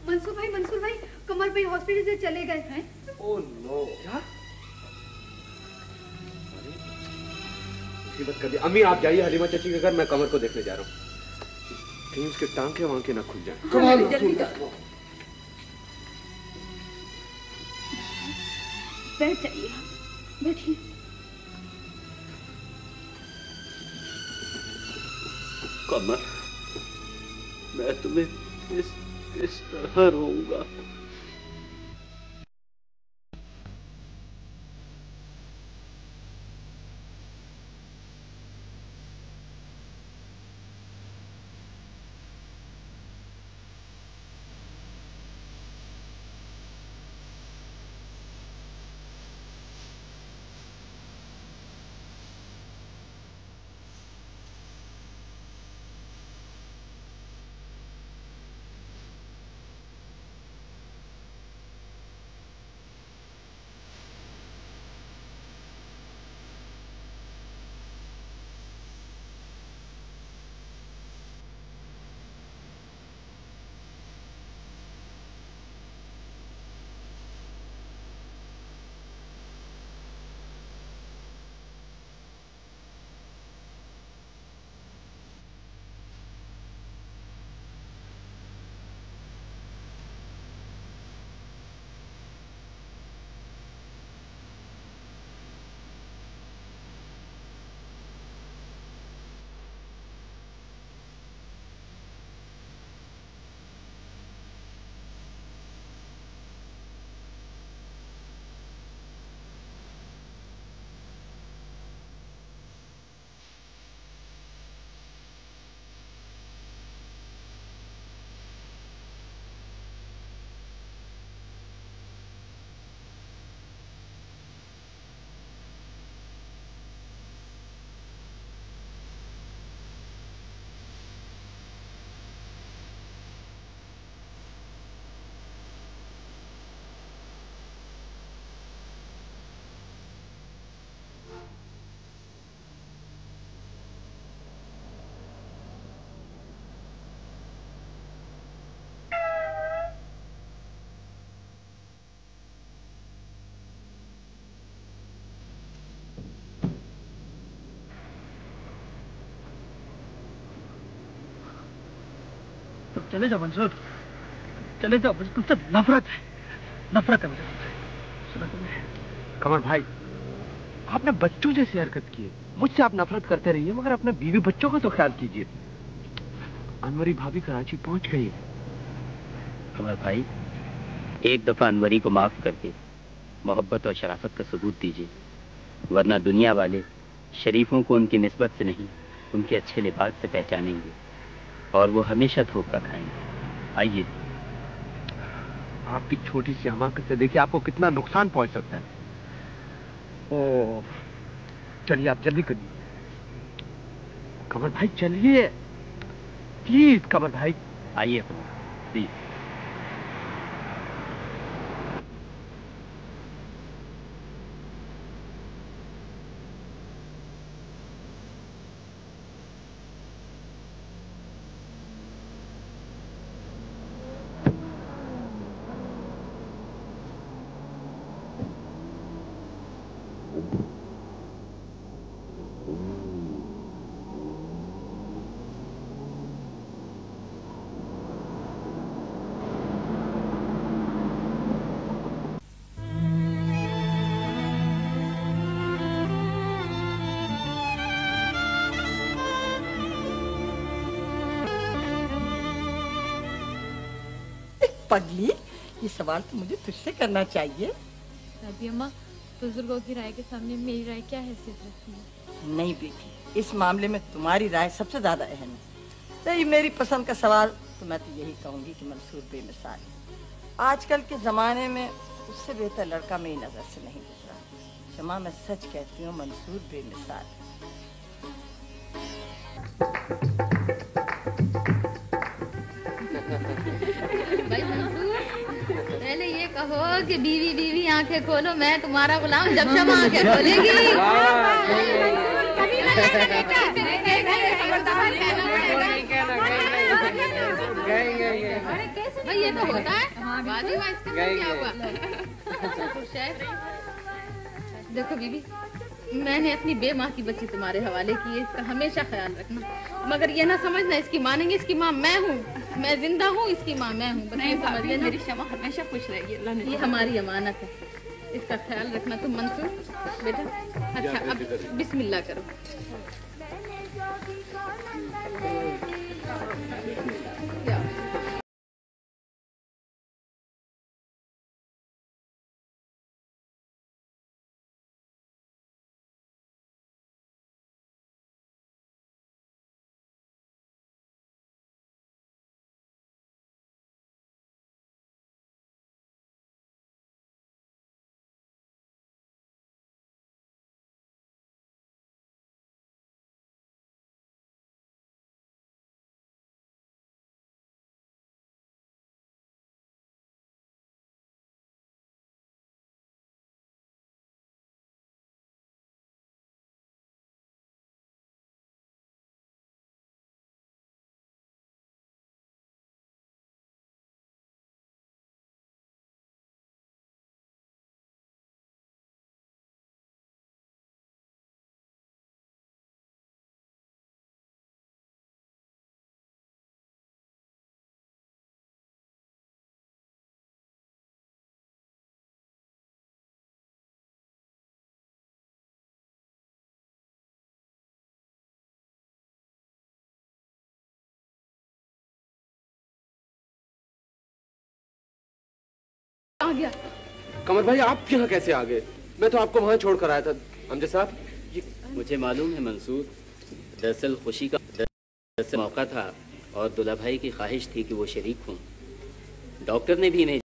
मंसूर भाई कमर भाई हॉस्पिटल से चले गए हैं। Oh no. क्या? मुसीबत कर दी। अम्मी आप जाइए हलीमा चाची के घर, मैं कमर को देखने जा रहा हूँ। कहीं उसके टांके वांके ना खुल जाए। बैठ जाइए, बैठिए। कमर, मैं तुम्हें इस तरह रहूंगा। चले जाओ मंसूर, चले जाओ, मुझे तुमसे नफरत है, नफरत है मुझे तुमसे। सुना तुमने? कमर भाई, आपने बच्चों जैसी हरकत की है। मुझसे आप नफरत करते रहिए, मगर अपने बीवी बच्चों का तो ख्याल कीजिए। अनवरी भाभी कराची पहुंच गई है। कमर भाई, एक दफा अनवरी को माफ करके मोहब्बत और शराफत का सबूत दीजिए, वरना दुनिया वाले शरीफों को उनकी निस्बत से नहीं, उनके अच्छे लिबास से पहचानेंगे और वो हमेशा धोखा खाएंगे। आइए। आपकी छोटी सी हमाकत से देखिए आपको कितना नुकसान पहुंच सकता है। ओह, चलिए आप जल्दी करिए। कमर भाई चलिए, प्लीज कमर भाई। आइए प्लीज। पगली, ये सवाल तो मुझे तुझसे करना चाहिए। दादी अम्मा, बुजुर्गों की राय के सामने मेरी राय क्या हैसियत रखती है? नहीं बेटी, इस मामले में तुम्हारी राय सबसे ज्यादा अहम है। तो ये मेरी पसंद का सवाल तो मैं तो यही कहूंगी कि मंसूर बेमिसाल है। आजकल के जमाने में उससे बेहतर लड़का मेरी नजर से नहीं गुजरा। शमा, मैं सच कहती हूँ, मंसूर बेमिसाल है। भाई मंसूर, पहले ये कहो कि बीवी बीवी आंखें खोलो, मैं तुम्हारा गुलाम जब शमा आंखें खोलेगी। भाई ये तो होता है। बाजी वाह, इसके अंदर क्या हुआ? देखो बीबी, मैंने अपनी बेमाँ की बच्ची तुम्हारे हवाले की है, इसका हमेशा ख्याल रखना। मगर ये ना समझना इसकी मानेंगे, इसकी माँ मैं हूँ, मैं जिंदा हूँ, इसकी माँ मैं हूँ। नहीं भाभी, मेरी शमा हमेशा खुश रहेगी। अल्लाह ने ये हमारी अमानत है, इसका ख्याल रखना। तुम मंसूर बेटा, अच्छा अब बिस्मिल्लाह करो। आ गया। कमर भाई, आप यहाँ कैसे आ गए? मैं तो आपको वहाँ छोड़ कर आया था। अमजद साहब, मुझे मालूम है मंसूर, दरअसल खुशी का मौका था और दुल्हा भाई की ख्वाहिश थी कि वो शरीक हों। डॉक्टर ने भी इन्हें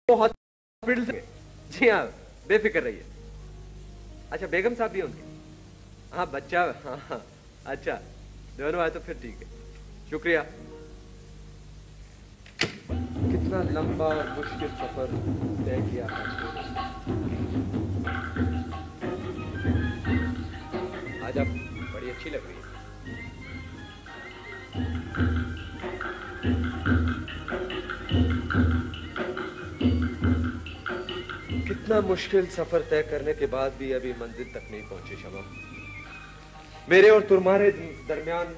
हॉस्पिटल से। जी हाँ, बेफिक्र रहिए। अच्छा, बेगम साहब भी होंगे? हाँ, बच्चा। हाँ हाँ, अच्छा, दोनों आए तो फिर ठीक है। शुक्रिया। कितना लंबा और मुश्किल सफर तय किया आज आप बड़ी अच्छी लग रही है। कितना मुश्किल सफर तय करने के बाद भी अभी मंजिल तक नहीं पहुंचे शमा। मेरे और तुम्हारे दरमियान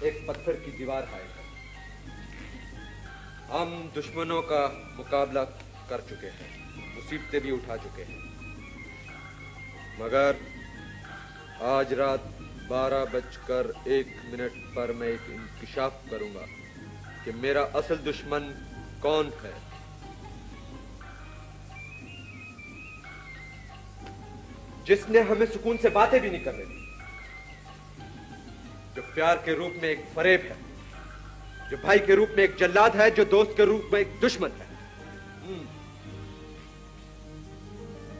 एक पत्थर की दीवार है। हम दुश्मनों का मुकाबला कर चुके हैं, मुसीबतें भी उठा चुके हैं, मगर आज रात 12:01 पर मैं एक इंकिशाफ करूंगा कि मेरा असल दुश्मन कौन है। जिसने हमें सुकून से बातें भी नहीं करने दी, जो प्यार के रूप में एक फरेब है, जो भाई के रूप में एक जल्लाद है, जो दोस्त के रूप में एक दुश्मन है,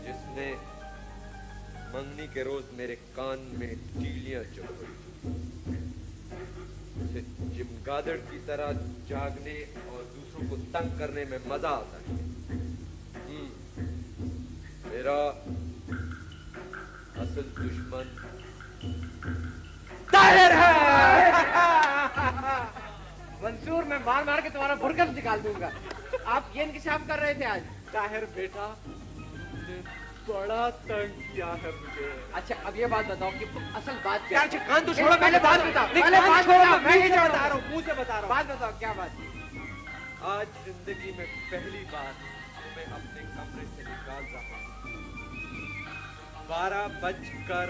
जिसने मंगनी के रोज मेरे कान में तीलियां चुभई, उसे चिमगादड़ की तरह जागने और दूसरों को तंग करने में मजा आता है। मेरा असल दुश्मन ताहिर है। मंसूर, मैं मार मार के तुम्हारा भुरकस निकाल दूंगा। आप ये इंकिशाफ कर रहे थे आज? ताहिर बेटा, तुमने बड़ा तंग किया है मुझे। अच्छा, अब ये बात बताओ कि असल बात क्या है? कान तो छोड़ो, पहले बात बताओ। पहले बात बताओ, मैं ही बता रहा हूँ, मुंह से बता रहा हूँ। बात बताओ, क्या बात? आज जिंदगी में पहली बार मैं अपने कमरे से निकाल रहा हूँ 12:08